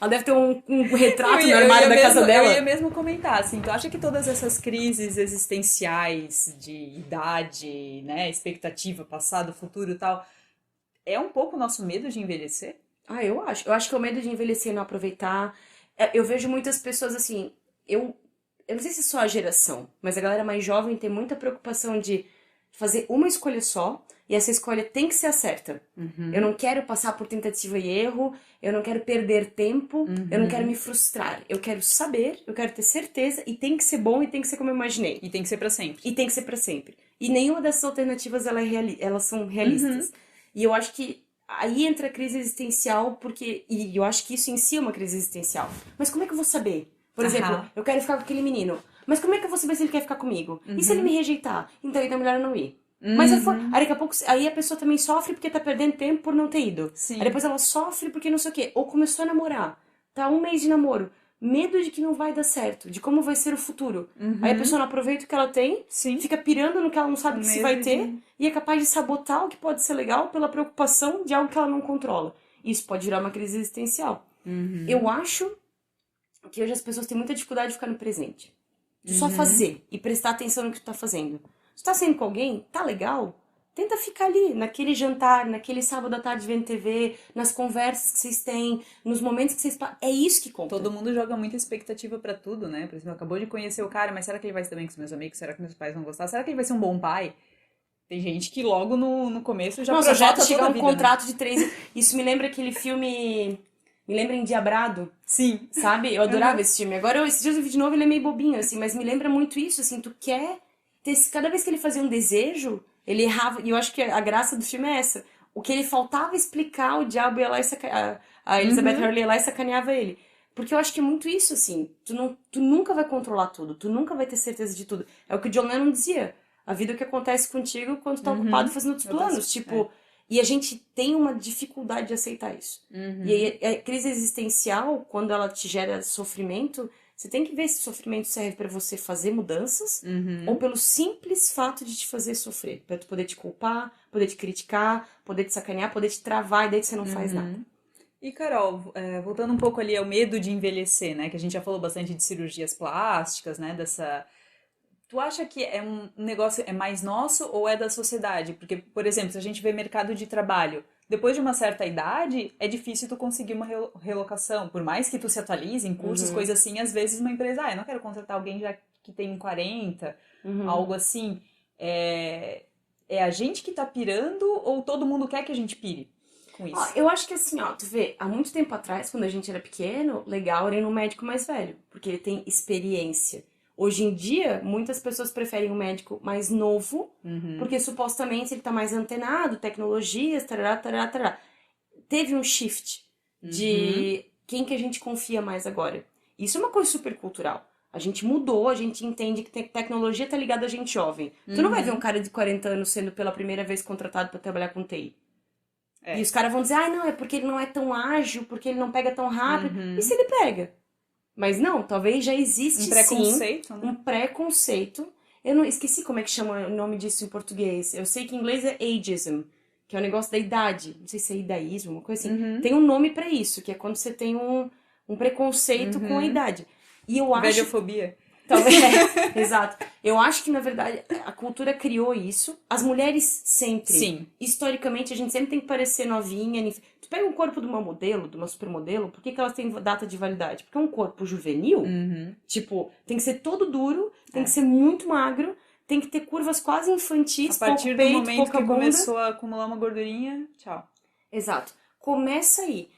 deve ter um retrato Eu ia- no eu armário ia da casa mesmo- dela. Eu ia mesmo comentar, assim, tu acha que todas essas crises existenciais de idade, né, expectativa, passado, futuro e tal, é um pouco o nosso medo de envelhecer? Ah, eu acho. Eu acho que é o medo de envelhecer e não aproveitar. Eu vejo muitas pessoas assim. Eu não sei se é só a geração, mas a galera mais jovem tem muita preocupação de fazer uma escolha só e essa escolha tem que ser a certa. Eu não quero passar por tentativa e erro, eu não quero perder tempo, eu não quero me frustrar. Eu quero saber, eu quero ter certeza e tem que ser bom e tem que ser como eu imaginei. E tem que ser pra sempre. E tem que ser pra sempre. E nenhuma dessas alternativas elas são realistas. E eu acho que aí entra a crise existencial, porque. E eu acho que isso em si é uma crise existencial. Mas como é que eu vou saber? Por exemplo, Aham. eu quero ficar com aquele menino. Mas como é que eu vou saber se ele quer ficar comigo? E se ele me rejeitar? Então é melhor eu não ir. Mas eu for. Aí daqui a pouco. Aí a pessoa também sofre porque tá perdendo tempo por não ter ido. Sim. Aí depois ela sofre porque não sei o quê. Ou começou a namorar. Tá 1 mês de namoro. Medo de que não vai dar certo, de como vai ser o futuro. Aí a pessoa não aproveita o que ela tem, Sim. fica pirando no que ela não sabe que se Medo vai ter, de- e é capaz de sabotar o que pode ser legal pela preocupação de algo que ela não controla. Isso pode virar uma crise existencial. Eu acho que hoje as pessoas têm muita dificuldade de ficar no presente. De só fazer e prestar atenção no que tu tá fazendo. Se tu tá saindo com alguém, tá legal? Tenta ficar ali, naquele jantar, naquele sábado à tarde vendo TV, nas conversas que vocês têm, nos momentos que vocês... É isso que conta. Todo mundo joga muita expectativa pra tudo, né? Por exemplo, acabou de conhecer o cara, mas será que ele vai se dar bem com os meus amigos? Será que meus pais vão gostar? Será que ele vai ser um bom pai? Tem gente que logo no começo já Nossa, já projeta chegar toda a um vida, né? contrato de 3... Isso me lembra aquele filme... Me lembra Endiabrado, Sim. sabe? Eu adorava esse filme. Agora, esses dias eu vi de novo, ele é meio bobinho, assim. Mas me lembra muito isso, assim. Tu quer ter... Cada vez que ele fazia um desejo, ele errava. E eu acho que a graça do filme é essa. O que ele faltava explicar, o diabo ia lá e a Elizabeth Hurley ia lá e sacaneava ele. Porque eu acho que é muito isso, assim. Tu nunca vai controlar tudo. Tu nunca vai ter certeza de tudo. É o que o John Lennon dizia. A vida é o que acontece contigo quando tu tá ocupado fazendo outros planos. Tipo... E a gente tem uma dificuldade de aceitar isso. E aí, a crise existencial, quando ela te gera sofrimento, você tem que ver se o sofrimento serve pra você fazer mudanças ou pelo simples fato de te fazer sofrer. Pra tu poder te culpar, poder te criticar, poder te sacanear, poder te travar e daí você não faz nada. E, Carol, voltando um pouco ali ao medo de envelhecer, né? Que a gente já falou bastante de cirurgias plásticas, né? Dessa... Tu acha que é um negócio é mais nosso ou é da sociedade? Porque, por exemplo, se a gente vê mercado de trabalho, depois de uma certa idade, é difícil tu conseguir uma relocação. Por mais que tu se atualize em cursos, coisas assim, às vezes uma empresa, eu não quero contratar alguém já que tem 40, algo assim. É a gente que tá pirando ou todo mundo quer que a gente pire com isso? Ó, eu acho que assim, ó, tu vê, há muito tempo atrás, quando a gente era pequeno, legal era ir no médico mais velho, porque ele tem experiência. Hoje em dia, muitas pessoas preferem um médico mais novo, Uhum. porque supostamente ele tá mais antenado, tecnologias, tarará, tarará, tarará. Teve um shift de quem que a gente confia mais agora. Isso é uma coisa super cultural. A gente mudou, a gente entende que tecnologia tá ligada a gente jovem. Tu não vai ver um cara de 40 anos sendo pela primeira vez contratado pra trabalhar com TI. É. E os caras vão dizer, ah, não, é porque ele não é tão ágil, porque ele não pega tão rápido. E se ele pega? Mas não, talvez já existe Um preconceito, sim né? um preconceito. Eu não esqueci como é que chama o nome disso em português. Eu sei que em inglês é ageism, que é o negócio da idade. Não sei se é idaísmo, uma coisa assim. Tem um nome pra isso, que é quando você tem um preconceito com a idade. E eu acho Velhofobia. talvez, exato. Eu acho que, na verdade, a cultura criou isso. As mulheres sempre. Sim. Historicamente, a gente sempre tem que parecer novinha. Tu pega o corpo de uma modelo, de uma supermodelo, por que que elas têm data de validade? Porque é um corpo juvenil. Tipo, tem que ser todo duro, tem que ser muito magro, tem que ter curvas quase infantis, A partir pouco do peito, momento pouca que bunda. começou a acumular uma gordurinha, tchau. Exato. Começa aí.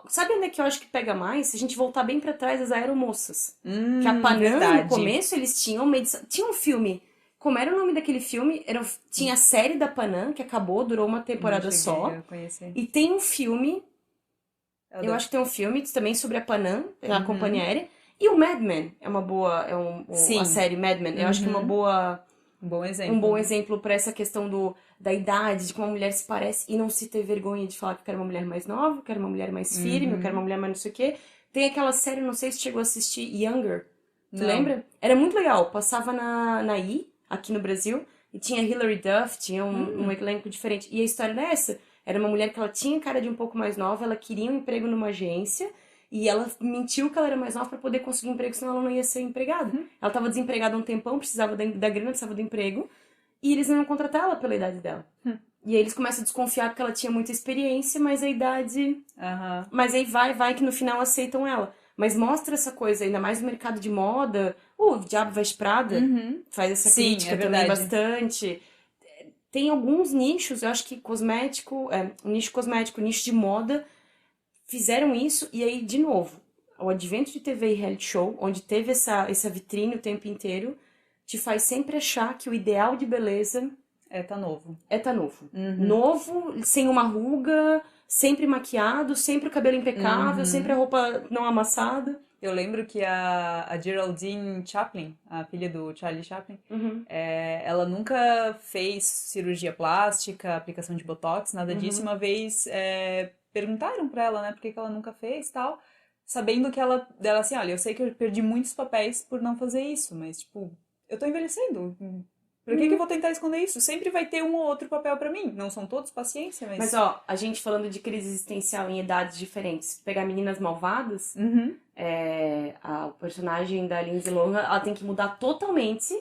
Sabe onde é que eu acho que pega mais? Se a gente voltar bem pra trás, as aeromoças. Que a Panam, verdade. no começo, eles tinham uma edição. Tinha um filme. Como era o nome daquele filme? Tinha a série da Panam, que acabou, durou uma temporada Não cheguei só. a conhecer. E tem um filme. Eu Eu adoro. acho que tem um filme também sobre a Panam, a companhia aérea. E o Mad Men é uma boa. Sim. A série Mad Men. Eu acho que é uma boa. Um bom exemplo. Um bom exemplo pra essa questão da idade, de como uma mulher se parece e não se ter vergonha de falar que eu quero uma mulher mais nova, eu quero uma mulher mais firme, eu quero uma mulher mais não sei o quê. Tem aquela série, não sei se chegou a assistir, Younger. Tu Não. lembra? Era muito legal. Passava na aqui no Brasil, e tinha Hilary Duff, tinha um elenco diferente. E a história era essa. Era uma mulher que ela tinha cara de um pouco mais nova, ela queria um emprego numa agência. E ela mentiu que ela era mais nova pra poder conseguir um emprego, senão ela não ia ser empregada. Ela tava desempregada há um tempão, precisava da grana, precisava do emprego. E eles não iam contratar ela pela idade dela. E aí eles começam a desconfiar porque ela tinha muita experiência, mas a idade... Mas aí vai que no final aceitam ela. Mas mostra essa coisa, ainda mais no mercado de moda. O Diabo Veste Prada faz essa Sim, crítica é também verdade. bastante. Tem alguns nichos, eu acho que cosmético, o nicho cosmético, o nicho de moda, fizeram isso. E aí, de novo, o advento de TV e reality show, onde teve essa vitrine o tempo inteiro, te faz sempre achar que o ideal de beleza Tá novo. tá novo. Novo, sem uma ruga, sempre maquiado, sempre o cabelo impecável, sempre a roupa não amassada. Eu lembro que a Geraldine Chaplin, a filha do Charlie Chaplin, ela nunca fez cirurgia plástica, aplicação de botox, nada disso. Uma vez perguntaram pra ela, né, por que ela nunca fez e tal, sabendo que dela assim, olha, eu sei que eu perdi muitos papéis por não fazer isso, mas, tipo, eu tô envelhecendo. Por que eu vou tentar esconder isso? Sempre vai ter um ou outro papel pra mim. Não são todos, paciência, mas... Mas, ó, a gente falando de crise existencial em idades diferentes. Pegar Meninas Malvadas, o personagem da Lindsay Lohan, ela tem que mudar totalmente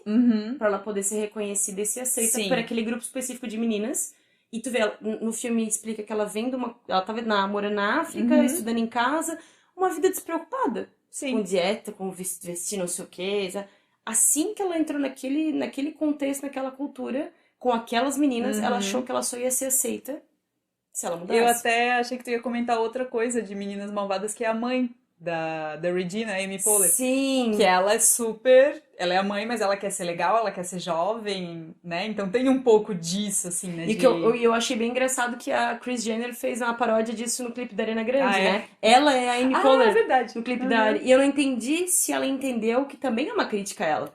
pra ela poder ser reconhecida e ser aceita Sim. por aquele grupo específico de meninas. E tu vê, no filme explica que ela vem de uma... Ela tava morando na África, estudando em casa, uma vida despreocupada. Sim. Com dieta, com vestir não sei o quê, sabe? Assim que ela entrou naquele contexto, naquela cultura, com aquelas meninas, ela achou que ela só ia ser aceita se ela mudasse. Eu até achei que tu ia comentar outra coisa de Meninas Malvadas, que é a mãe da Regina, a Amy Poehler. Sim. Que ela é super... Ela é a mãe, mas ela quer ser legal, ela quer ser jovem, né? Então tem um pouco disso, assim, né? E que eu achei bem engraçado que a Kris Jenner fez uma paródia disso no clipe da Ariana Grande, Ah, é? né? Ela é a Amy Ah, Poehler é verdade. no clipe da Ari. E eu não entendi se ela entendeu que também é uma crítica a ela.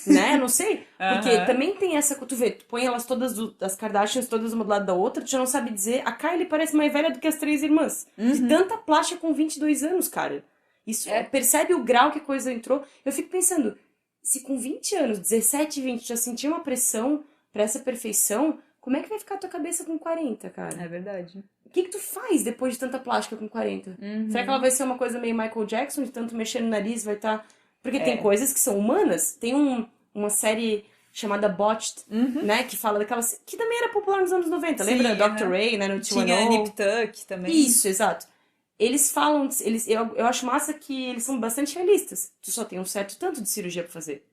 Né? Não sei. Porque também tem essa... Tu vê, tu põe elas todas, as Kardashians todas uma do lado da outra, tu já não sabe dizer... A Kylie parece mais velha do que as três irmãs. De tanta plástica com 22 anos, cara. Isso, percebe o grau que a coisa entrou? Eu fico pensando... Se com 20 anos, 17, 20, já sentiu uma pressão pra essa perfeição, como é que vai ficar a tua cabeça com 40, cara? É verdade. O que tu faz depois de tanta plástica com 40? Será que ela vai ser uma coisa meio Michael Jackson, de tanto mexer no nariz, vai estar... Porque tem coisas que são humanas. Tem uma série chamada Botched, né, que fala daquelas... Que também era popular nos anos 90, Sim, lembra? Dr. Ray, né, no Tinha T1O. Nip Tuck também. Isso, exato. Eles falam, eu acho massa que eles são bastante realistas. Tu só tem um certo tanto de cirurgia pra fazer.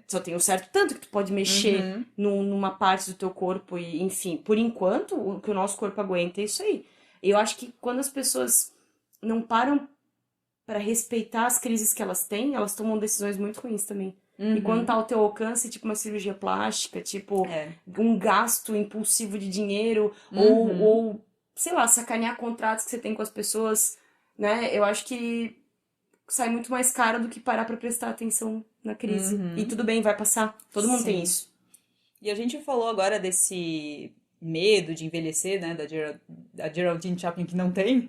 Só tem um certo tanto que tu pode mexer numa parte do teu corpo e, enfim, por enquanto, o que o nosso corpo aguenta é isso aí. Eu acho que quando as pessoas não param pra respeitar as crises que elas têm, elas tomam decisões muito ruins também. E quando tá ao teu alcance, tipo uma cirurgia plástica, tipo É. um gasto impulsivo de dinheiro, ou, sei lá, sacanear contratos que você tem com as pessoas, né? Eu acho que sai muito mais caro do que parar pra prestar atenção na crise. E tudo bem, vai passar. Todo mundo tem Sim. isso. E a gente falou agora desse medo de envelhecer, né, da Geraldine Chaplin que não tem.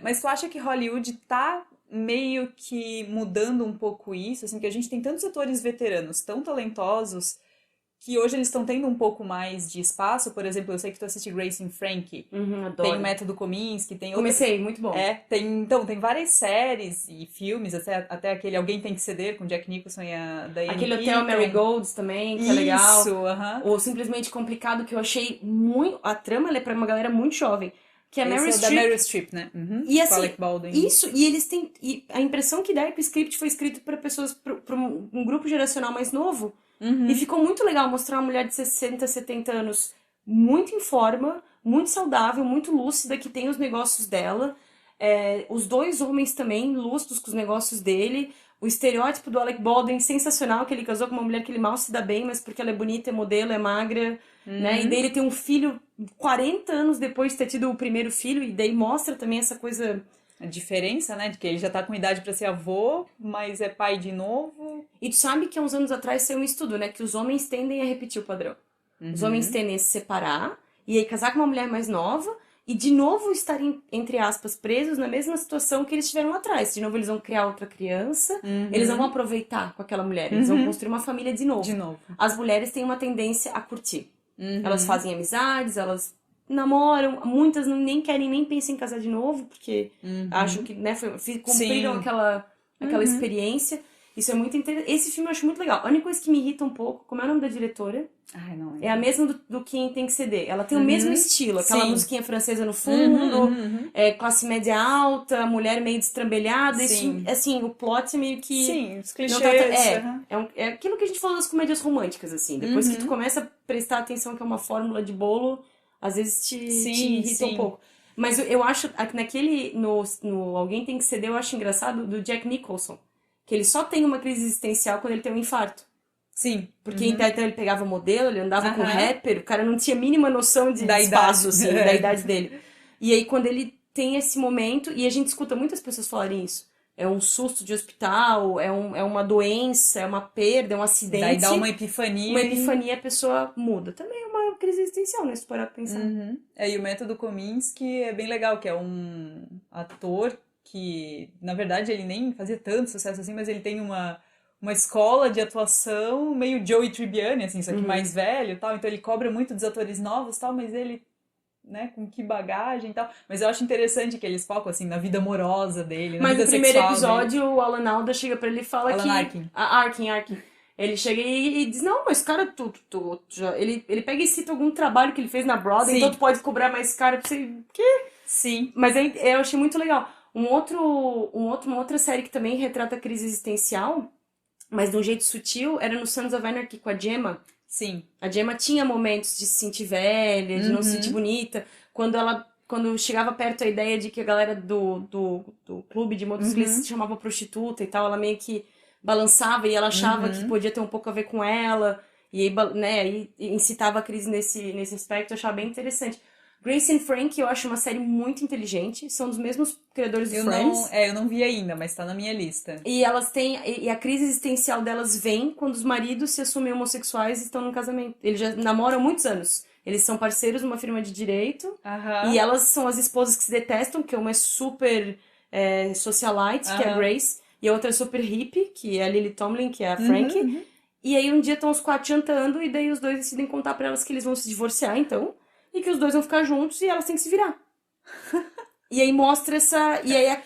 Mas tu acha que Hollywood tá meio que mudando um pouco isso, assim, que a gente tem tantos atores veteranos tão talentosos que hoje eles estão tendo um pouco mais de espaço. Por exemplo, eu sei que tu assiste Grace and Frankie, tem o Adoro. Método Kominsky, tem outra... Comecei, muito bom. Tem várias séries e filmes, até aquele Alguém Tem Que Ceder, com Jack Nicholson e a Diane Aquele Hotel Keaton. Marigolds também, que é legal. Isso, aham. Ou Simplesmente Complicado, que eu achei muito... A trama ela é pra uma galera muito jovem. Que é a Meryl Esse é o da Streep. Meryl Streep, né? Uhum. E Com assim, Alec Baldwin. isso, e eles têm... E a impressão que dá é que o script foi escrito pra pessoas... Pra um grupo geracional mais novo. E ficou muito legal mostrar uma mulher de 60, 70 anos muito em forma, muito saudável, muito lúcida, que tem os negócios dela. Os dois homens também, lúcidos com os negócios dele. O estereótipo do Alec Baldwin sensacional, que ele casou com uma mulher que ele mal se dá bem, mas porque ela é bonita, é modelo, é magra, né? E daí ele tem um filho 40 anos depois de ter tido o primeiro filho, e daí mostra também essa coisa... A diferença, né? De que ele já tá com idade pra ser avô, mas é pai de novo. E tu sabe que há uns anos atrás saiu um estudo, né? Que os homens tendem a repetir o padrão. Os homens tendem a se separar, e aí casar com uma mulher mais nova, e de novo estarem, entre aspas, presos na mesma situação que eles tiveram lá atrás. De novo eles vão criar outra criança, eles não vão aproveitar com aquela mulher, eles vão construir uma família de novo. De novo. As mulheres têm uma tendência a curtir. Elas fazem amizades, elas namoram, muitas nem querem, nem pensam em casar de novo, porque acham que, né, cumpriram Sim. aquela experiência. Isso é muito interessante. Esse filme eu acho muito legal. A única coisa que me irrita um pouco, como é o nome da diretora? Ai, não É a mesma do Quem Tem Que Ceder. Ela tem o mesmo estilo, aquela Sim. musiquinha francesa no fundo, classe média alta, mulher meio destrambelhada. Sim. Isso, assim, o plot é meio que... Sim, os não clichês. tá- aham. é aquilo que a gente falou das comédias românticas, assim. Depois que tu começa a prestar atenção que é uma fórmula de bolo, às vezes te irrita um sim. pouco. Mas eu acho, naquele, no Alguém Tem Que Ceder, eu acho engraçado do Jack Nicholson. Que ele só tem uma crise existencial quando ele tem um infarto. Sim. Porque então ele pegava modelo, ele andava com Aham. rapper, o cara não tinha a mínima noção de Da espaço, idade. assim, da idade dele. E aí quando ele tem esse momento, e a gente escuta muitas pessoas falarem isso, é um susto de hospital, é uma doença, é uma perda, é um acidente. Daí dá uma epifania. Uma epifania, a pessoa muda. Também é uma crise existencial, né? Se parar pra pensar. E o Método Kominsky é bem legal, que é um ator que, na verdade, ele nem fazia tanto sucesso assim, mas ele tem uma escola de atuação meio Joey Tribbiani, assim, só que mais velho e tal. Então ele cobra muito dos atores novos e tal, mas ele, né, com que bagagem e tal. Mas eu acho interessante que eles focam, assim, na vida amorosa dele, na Mas vida no primeiro sexual episódio, o Alan Alda chega pra ele e fala Alan que... Arkin. Arkin. Ele chega e diz, não, mas cara, ele pega e cita algum trabalho que ele fez na Broadway, Sim. então tu pode cobrar mais caro pra você... Sim. Mas eu achei muito legal. Uma outra série que também retrata a crise existencial, mas de um jeito sutil, era no Sons of Anarchy com a Gemma. Sim. A Gemma tinha momentos de se sentir velha, de não se sentir bonita. Quando chegava perto a ideia de que a galera do clube de motociclistas se chamava prostituta e tal, ela meio que balançava e ela achava que podia ter um pouco a ver com ela. E aí, né, aí incitava a crise nesse aspecto, eu achava bem interessante. Grace and Frankie eu acho uma série muito inteligente, são dos mesmos criadores do Friends. Eu não vi ainda, mas tá na minha lista. E elas têm. E a crise existencial delas vem quando os maridos se assumem homossexuais e estão num casamento. Eles já namoram há muitos anos. Eles são parceiros numa firma de direito. E elas são as esposas que se detestam, que uma é super socialite, que é a Grace, e a outra é super hippie, que é a Lily Tomlin, que é a Frankie. E aí um dia estão os quatro jantando e daí os dois decidem contar pra elas que eles vão se divorciar, então. E que os dois vão ficar juntos e elas têm que se virar. E aí mostra essa... E aí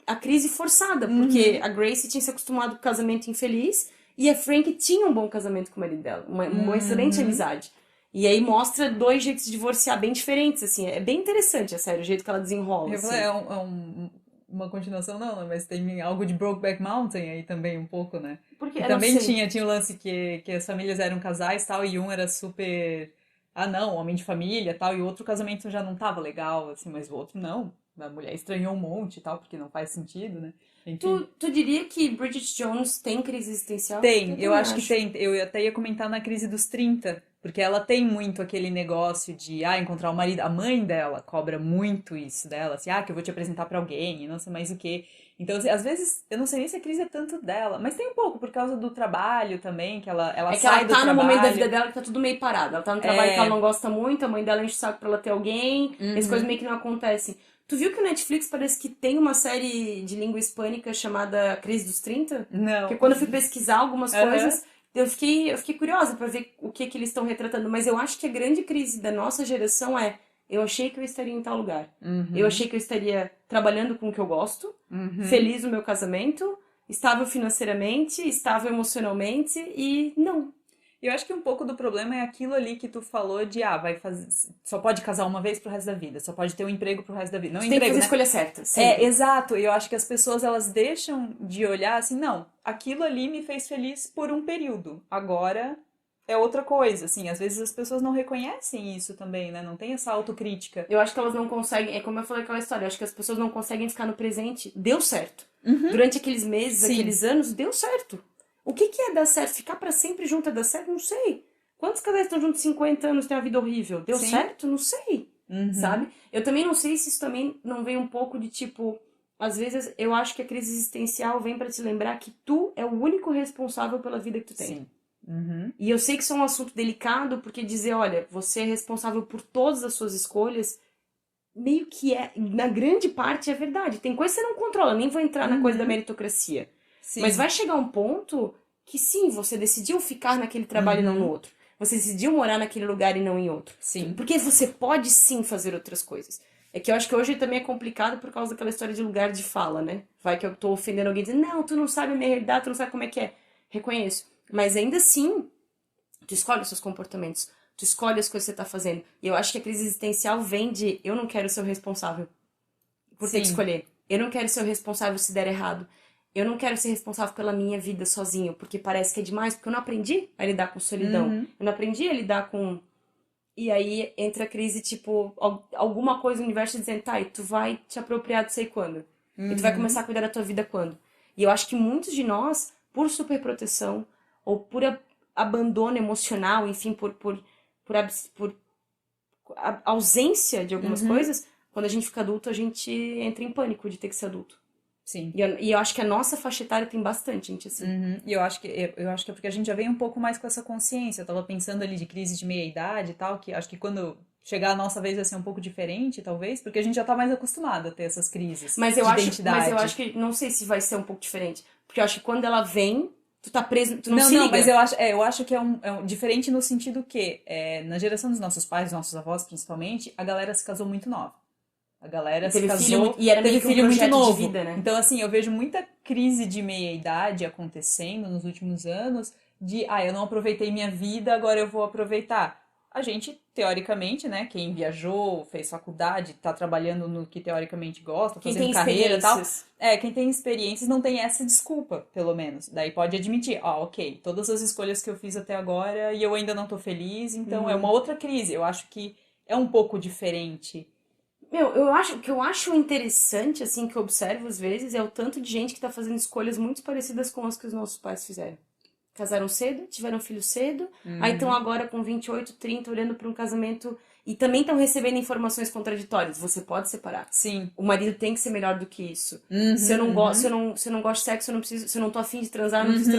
a crise forçada, porque a Grace tinha se acostumado com o casamento infeliz e a Frank tinha um bom casamento com o marido dela, uma excelente amizade. E aí mostra dois jeitos de divorciar bem diferentes, assim. É bem interessante, é sério, o jeito que ela desenrola. Assim. Uma continuação, não, mas tem algo de Brokeback Mountain aí também, um pouco, né? Porque também tinha o lance que as famílias eram casais e tal, e um era super... Ah, não, homem de família e tal, e o outro casamento já não tava legal, assim, mas o outro não. A mulher estranhou um monte e tal, porque não faz sentido, né? Enfim. Tu diria que Bridget Jones tem crise existencial? Tem, eu também acho que tem. Eu até ia comentar na crise dos 30, porque ela tem muito aquele negócio de, encontrar o marido. A mãe dela cobra muito isso dela, assim, que eu vou te apresentar pra alguém, e não sei mais o quê. Então, assim, às vezes, eu não sei nem se a crise é tanto dela, mas tem um pouco por causa do trabalho também, que ela É que sai ela do tá no momento da vida trabalho. dela que tá tudo meio parado. Ela tá no trabalho que ela não gosta muito, a mãe dela enche o saco pra ela ter alguém, e as coisas meio que não acontecem. Tu viu que o Netflix parece que tem uma série de língua hispânica chamada Crise dos 30? Porque Não. quando eu fui pesquisar algumas Aham. coisas, eu fiquei curiosa pra ver o que eles estão retratando. Mas eu acho que a grande crise da nossa geração é: eu achei que eu estaria em tal lugar. Eu achei que eu estaria trabalhando com o que eu gosto, feliz no meu casamento, estável financeiramente, estável emocionalmente, e não. Eu acho que um pouco do problema é aquilo ali que tu falou de, vai fazer, só pode casar uma vez pro resto da vida, só pode ter um emprego pro resto da vida. Não Tu tem que emprego, fazer a né? escolha certa, É, sempre. exato. E eu acho que as pessoas, elas deixam de olhar assim, não, aquilo ali me fez feliz por um período. Agora é outra coisa, assim. Às vezes as pessoas não reconhecem isso também, né? Não tem essa autocrítica. Eu acho que elas não conseguem, é como eu falei aquela história, eu acho que as pessoas não conseguem ficar no presente. Deu certo. Durante aqueles meses, Sim. aqueles anos, deu certo. O que é dar certo? Ficar pra sempre junto é dar certo? Não sei. Quantos casais estão juntos 50 anos e têm uma vida horrível? Deu Sim. certo? Não sei. Sabe? Eu também não sei se isso também não vem um pouco de tipo. Às vezes eu acho que a crise existencial vem pra te lembrar que tu é o único responsável pela vida que tu tem. Sim. E eu sei que isso é um assunto delicado, porque dizer, olha, você é responsável por todas as suas escolhas, meio que é, na grande parte é verdade. Tem coisa que você não controla, nem vou entrar na coisa da meritocracia. Mas Sim. vai chegar um ponto que sim, você decidiu ficar naquele trabalho e não no outro. Você decidiu morar naquele lugar e não em outro. Sim. Porque você pode sim fazer outras coisas. É que eu acho que hoje também é complicado por causa daquela história de lugar de fala, né? Vai que eu tô ofendendo alguém dizendo, não, tu não sabe a minha realidade, tu não sabe como é que é. Reconheço. Mas ainda assim, tu escolhe os seus comportamentos. Tu escolhe as coisas que você tá fazendo. E eu acho que a crise existencial vem de eu não quero ser o responsável por ter que Sim. escolher. Eu não quero ser o responsável se der errado. Eu não quero ser responsável pela minha vida sozinho, porque parece que é demais, porque eu não aprendi a lidar com solidão. Eu não aprendi a lidar com... E aí entra a crise, tipo, alguma coisa no universo dizendo, tá, e tu vai te apropriar de sei quando. E tu vai começar a cuidar da tua vida quando. E eu acho que muitos de nós, por superproteção, ou por abandono emocional, enfim, por ausência de algumas coisas, quando a gente fica adulto, a gente entra em pânico de ter que ser adulto. Sim. E eu acho que a nossa faixa etária tem bastante gente assim. E eu acho que é porque a gente já vem um pouco mais com essa consciência. Eu tava pensando ali de crise de meia-idade e tal, que acho que quando chegar a nossa vez vai ser um pouco diferente, talvez, porque a gente já tá mais acostumado a ter essas crises de identidade. Mas eu acho que não sei se vai ser um pouco diferente, porque eu acho que quando ela vem, tu tá preso, tu não, Não, se não, liga. mas eu acho que é um diferente no sentido que, na geração dos nossos pais, dos nossos avós principalmente, a galera se casou muito nova. A galera se Teve filho casou, e era teve meio que um filho muito projeto de novo. vida, né? Então, assim, eu vejo muita crise de meia-idade acontecendo nos últimos anos, de, eu não aproveitei minha vida, agora eu vou aproveitar. A gente, teoricamente, né, quem viajou, fez faculdade, tá trabalhando no que teoricamente gosta, Quem fazendo tem carreira e tal. experiências. Quem tem experiências não tem essa desculpa, pelo menos. Daí pode admitir, ok, todas as escolhas que eu fiz até agora e eu ainda não tô feliz, então é uma outra crise. Eu acho que é um pouco diferente. Meu, o que eu acho interessante, assim, que eu observo às vezes, é o tanto de gente que tá fazendo escolhas muito parecidas com as que os nossos pais fizeram. Casaram cedo, tiveram filho cedo, aí estão agora com 28, 30, olhando para um casamento e também estão recebendo informações contraditórias. Você pode separar. Sim. O marido tem que ser melhor do que isso. Se eu não gosto, se eu não gosto de sexo, eu não preciso, se eu não tô afim de transar, eu não preciso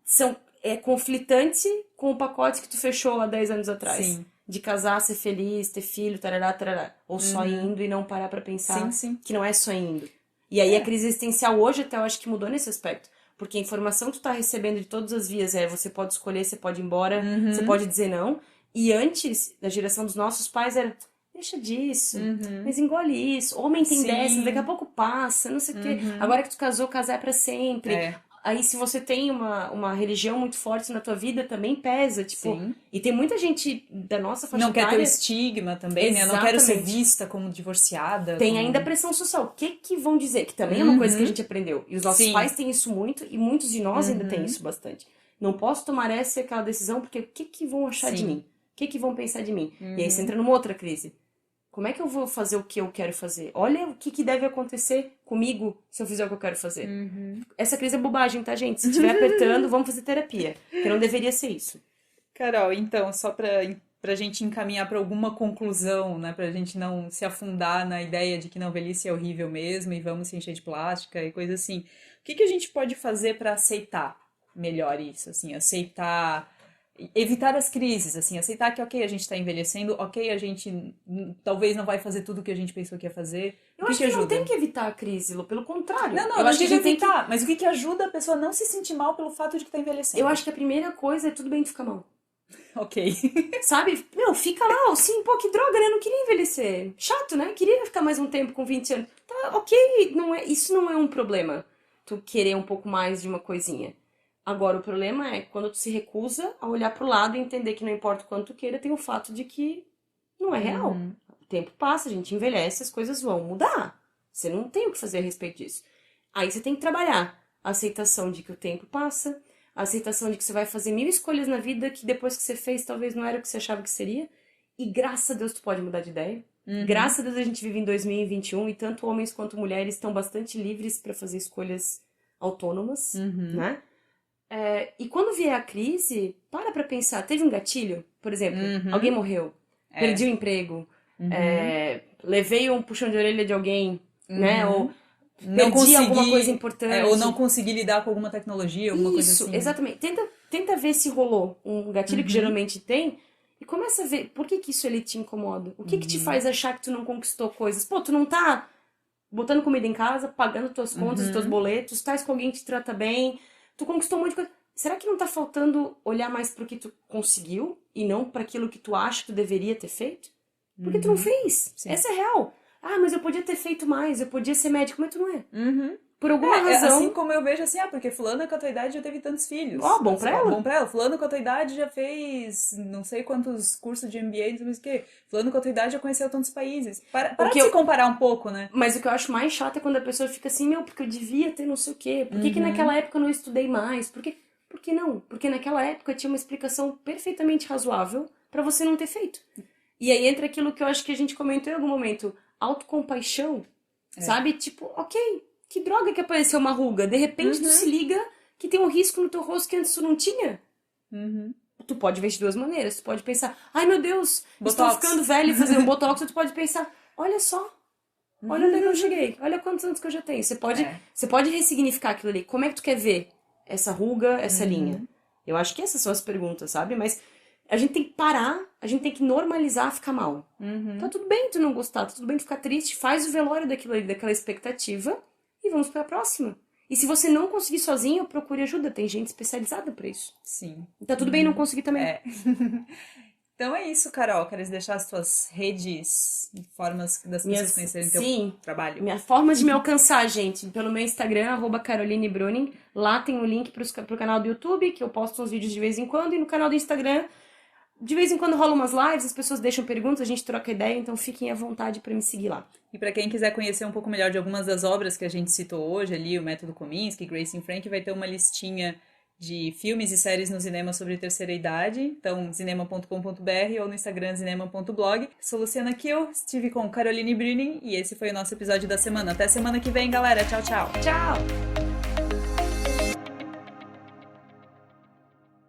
transar. É conflitante com o pacote que tu fechou há 10 anos atrás. Sim. De casar, ser feliz, ter filho, tarará, tarará. Ou só indo e não parar pra pensar que não é só indo. E aí a crise existencial hoje até eu acho que mudou nesse aspecto. Porque a informação que tu tá recebendo de todas as vias você pode escolher, você pode ir embora, você pode dizer não. E antes, da geração dos nossos pais, era deixa disso, mas engole isso. Homem tem Sim. dessas, daqui a pouco passa, não sei o quê. Agora que tu casou, casar é pra sempre. É. Aí se você tem uma religião muito forte na tua vida, também pesa, tipo... Sim. E tem muita gente da nossa faixa Não quer ter o etária... estigma também, né? Eu não quero ser Exatamente. vista como divorciada. Tem como... ainda a pressão social. O que vão dizer? Que também é uma coisa que a gente aprendeu. E os nossos Sim. pais têm isso muito, e muitos de nós ainda têm isso bastante. Não posso tomar essa e aquela decisão, porque o que vão achar de Sim. mim? O que vão pensar de mim? E aí você entra numa outra crise. Como é que eu vou fazer o que eu quero fazer? Olha o que deve acontecer comigo se eu fizer o que eu quero fazer. Essa crise é bobagem, tá, gente? Se estiver apertando, vamos fazer terapia. Porque não deveria ser isso. Carol, então, só pra gente encaminhar pra alguma conclusão, né? Pra gente não se afundar na ideia de que não, velhice é horrível mesmo e vamos se encher de plástica e coisa assim. O que que a gente pode fazer pra aceitar melhor isso, assim, aceitar, evitar as crises, assim, aceitar que, ok, a gente tá envelhecendo, ok, a gente talvez não vai fazer tudo o que a gente pensou que ia fazer. O Eu que acho que que não ajuda? tem que evitar a crise, Lu. Pelo contrário. Não, Eu não acho que a digo gente tem que... evitar, mas o que que ajuda a pessoa a não se sentir mal pelo fato de que tá envelhecendo? Eu acho que a primeira coisa é tudo bem de ficar mal. Ok. Sabe? Meu, fica lá, assim, pô, que droga, né? Eu não queria envelhecer. Chato, né? Queria ficar mais um tempo com 20 anos. Tá, ok, isso não é um problema. Tu querer um pouco mais de uma coisinha. Agora, o problema é quando tu se recusa a olhar pro lado e entender que não importa o quanto tu queira, tem o fato de que não é real. O tempo passa, a gente envelhece, as coisas vão mudar. Você não tem o que fazer a respeito disso. Aí você tem que trabalhar a aceitação de que o tempo passa, a aceitação de que você vai fazer 1000 escolhas na vida que depois que você fez talvez não era o que você achava que seria. E graças a Deus tu pode mudar de ideia. Graças a Deus a gente vive em 2021 e tanto homens quanto mulheres estão bastante livres para fazer escolhas autônomas, né? E quando vier a crise, para pensar. Teve um gatilho, por exemplo, alguém morreu, perdi o emprego, levei um puxão de orelha de alguém, né? Ou Não perdi alguma consegui, coisa importante. ou não consegui lidar com alguma tecnologia, alguma coisa Isso, assim. exatamente. Tenta ver se rolou um gatilho que geralmente tem e começa a ver por que isso ele te incomoda. O que te faz achar que tu não conquistou coisas? Pô, tu não tá botando comida em casa, pagando tuas contas, teus boletos, estás com alguém que te trata bem, tu conquistou um monte de coisa. Será que não tá faltando olhar mais pro que tu conseguiu e não para aquilo que tu acha que tu deveria ter feito? Porque tu não fez. Sim. Essa é real. Ah, mas eu podia ter feito mais, eu podia ser médico, mas tu não é. Por alguma razão. Assim como eu vejo assim, porque fulana com a tua idade já teve tantos filhos. Ó, bom pra ela. Bom pra ela. Fulano com a tua idade já fez não sei quantos cursos de MBA, não sei o quê. Fulano com a tua idade já conheceu tantos países. Para de se comparar um pouco, né? Mas o que eu acho mais chato é quando a pessoa fica assim, meu, porque eu devia ter não sei o quê. Por que naquela época eu não estudei mais? Por que não? Porque naquela época tinha uma explicação perfeitamente razoável pra você não ter feito. E aí entra aquilo que eu acho que a gente comentou em algum momento. Autocompaixão, sabe? Tipo, ok, que droga que apareceu uma ruga. De repente tu se liga que tem um risco no teu rosto que antes tu não tinha. Tu pode ver de duas maneiras. Tu pode pensar, ai meu Deus, estou ficando velho e fazer um botox. Ou tu pode pensar, olha só, olha onde é que eu cheguei. Olha quantos anos que eu já tenho. Você pode ressignificar aquilo ali. Como é que tu quer ver essa ruga, essa linha? Eu acho que essas são as perguntas, sabe? Mas a gente tem que parar, a gente tem que normalizar ficar mal. Tá tudo bem tu não gostar, tá tudo bem tu ficar triste, faz o velório daquilo ali, daquela expectativa e vamos pra próxima. E se você não conseguir sozinho, procure ajuda, tem gente especializada pra isso. Sim. Tá tudo bem não conseguir também. Então é isso, Carol. Queres deixar as tuas redes, formas das pessoas conhecerem teu trabalho? Minha forma de me alcançar, gente, pelo meu Instagram, @CarolineBruning. Lá tem o link pro canal do YouTube, que eu posto uns vídeos de vez em quando, e no canal do Instagram, de vez em quando rolam umas lives, as pessoas deixam perguntas, a gente troca ideia, então fiquem à vontade pra me seguir lá. E para quem quiser conhecer um pouco melhor de algumas das obras que a gente citou hoje, ali, o Método Kominsky, Grace and Frank, vai ter uma listinha de filmes e séries no cinema sobre terceira idade, então cinema.com.br ou no Instagram cinema.blog. Sou Luciana Kiel, estive com Caroline Bruning e esse foi o nosso episódio da semana. Até semana que vem, galera. Tchau, tchau. Tchau!